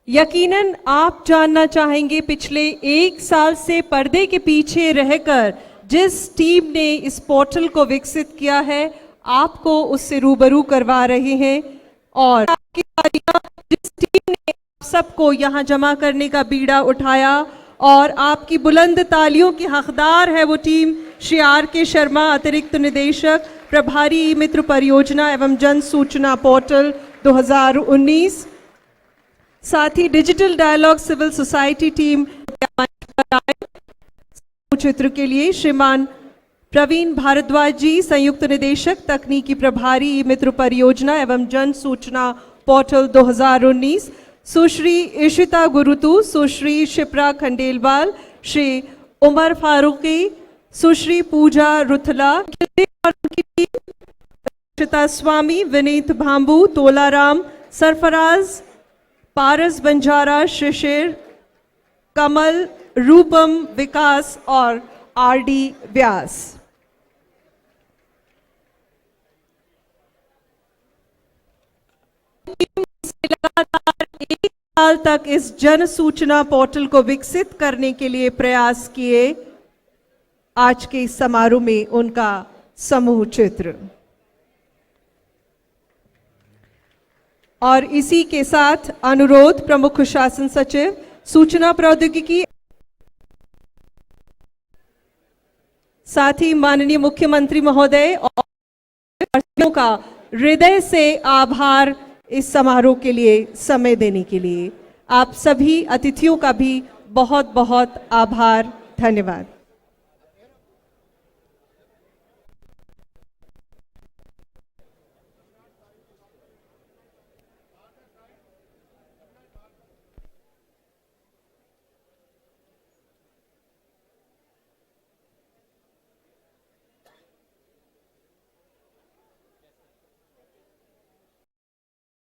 यकीनन आप जानना चाहेंगे पिछले 1 साल से पर्दे के पीछे रहकर जिस टीम ने इस पोर्टल को विकसित किया है, आपको उससे रूबरू करवा रहे हैं। और जिस टीम ने सबको यहाँ जमा करने का बीड़ा उठाया और आपकी बुलंद तालियों की हकदार है वो टीम श्री R.K. शर्मा, अतिरिक्त निदेशक प्रभारी ई मित्र परियोजना एवं जन सूचना पोर्टल 2019। साथ ही digital dialogue civil society team चित्र के लिए श्रीमान प्रवीण भारद्वाज जी, संयुक्त निदेशक तकनीकी प्रभारी ई मित्र परियोजना एवं जन सूचना पोर्टल 2019, सुश्री इशिता गुरुतु, सुश्री शिप्रा खंडेलवाल, श्री उमर फारूकी, सुश्री पूजा रुथला, शिता स्वामी, विनीत भांबू, तोलाराम, सरफराज, पारस बंजारा, शिशिर, कमल, रूपम, विकास और R.D. व्यास। लगातार 1 साल तक इस जन सूचना पोर्टल को विकसित करने के लिए प्रयास किए। आज के इस समारोह में उनका समूह चित्र। और इसी के साथ अनुरोध प्रमुख शासन सचिव सूचना प्रौद्योगिकी, साथ ही माननीय मुख्यमंत्री महोदय और का हृदय से आभार इस समारोह के लिए समय देने के लिए। आप सभी अतिथियों का भी बहुत बहुत आभार। धन्यवाद।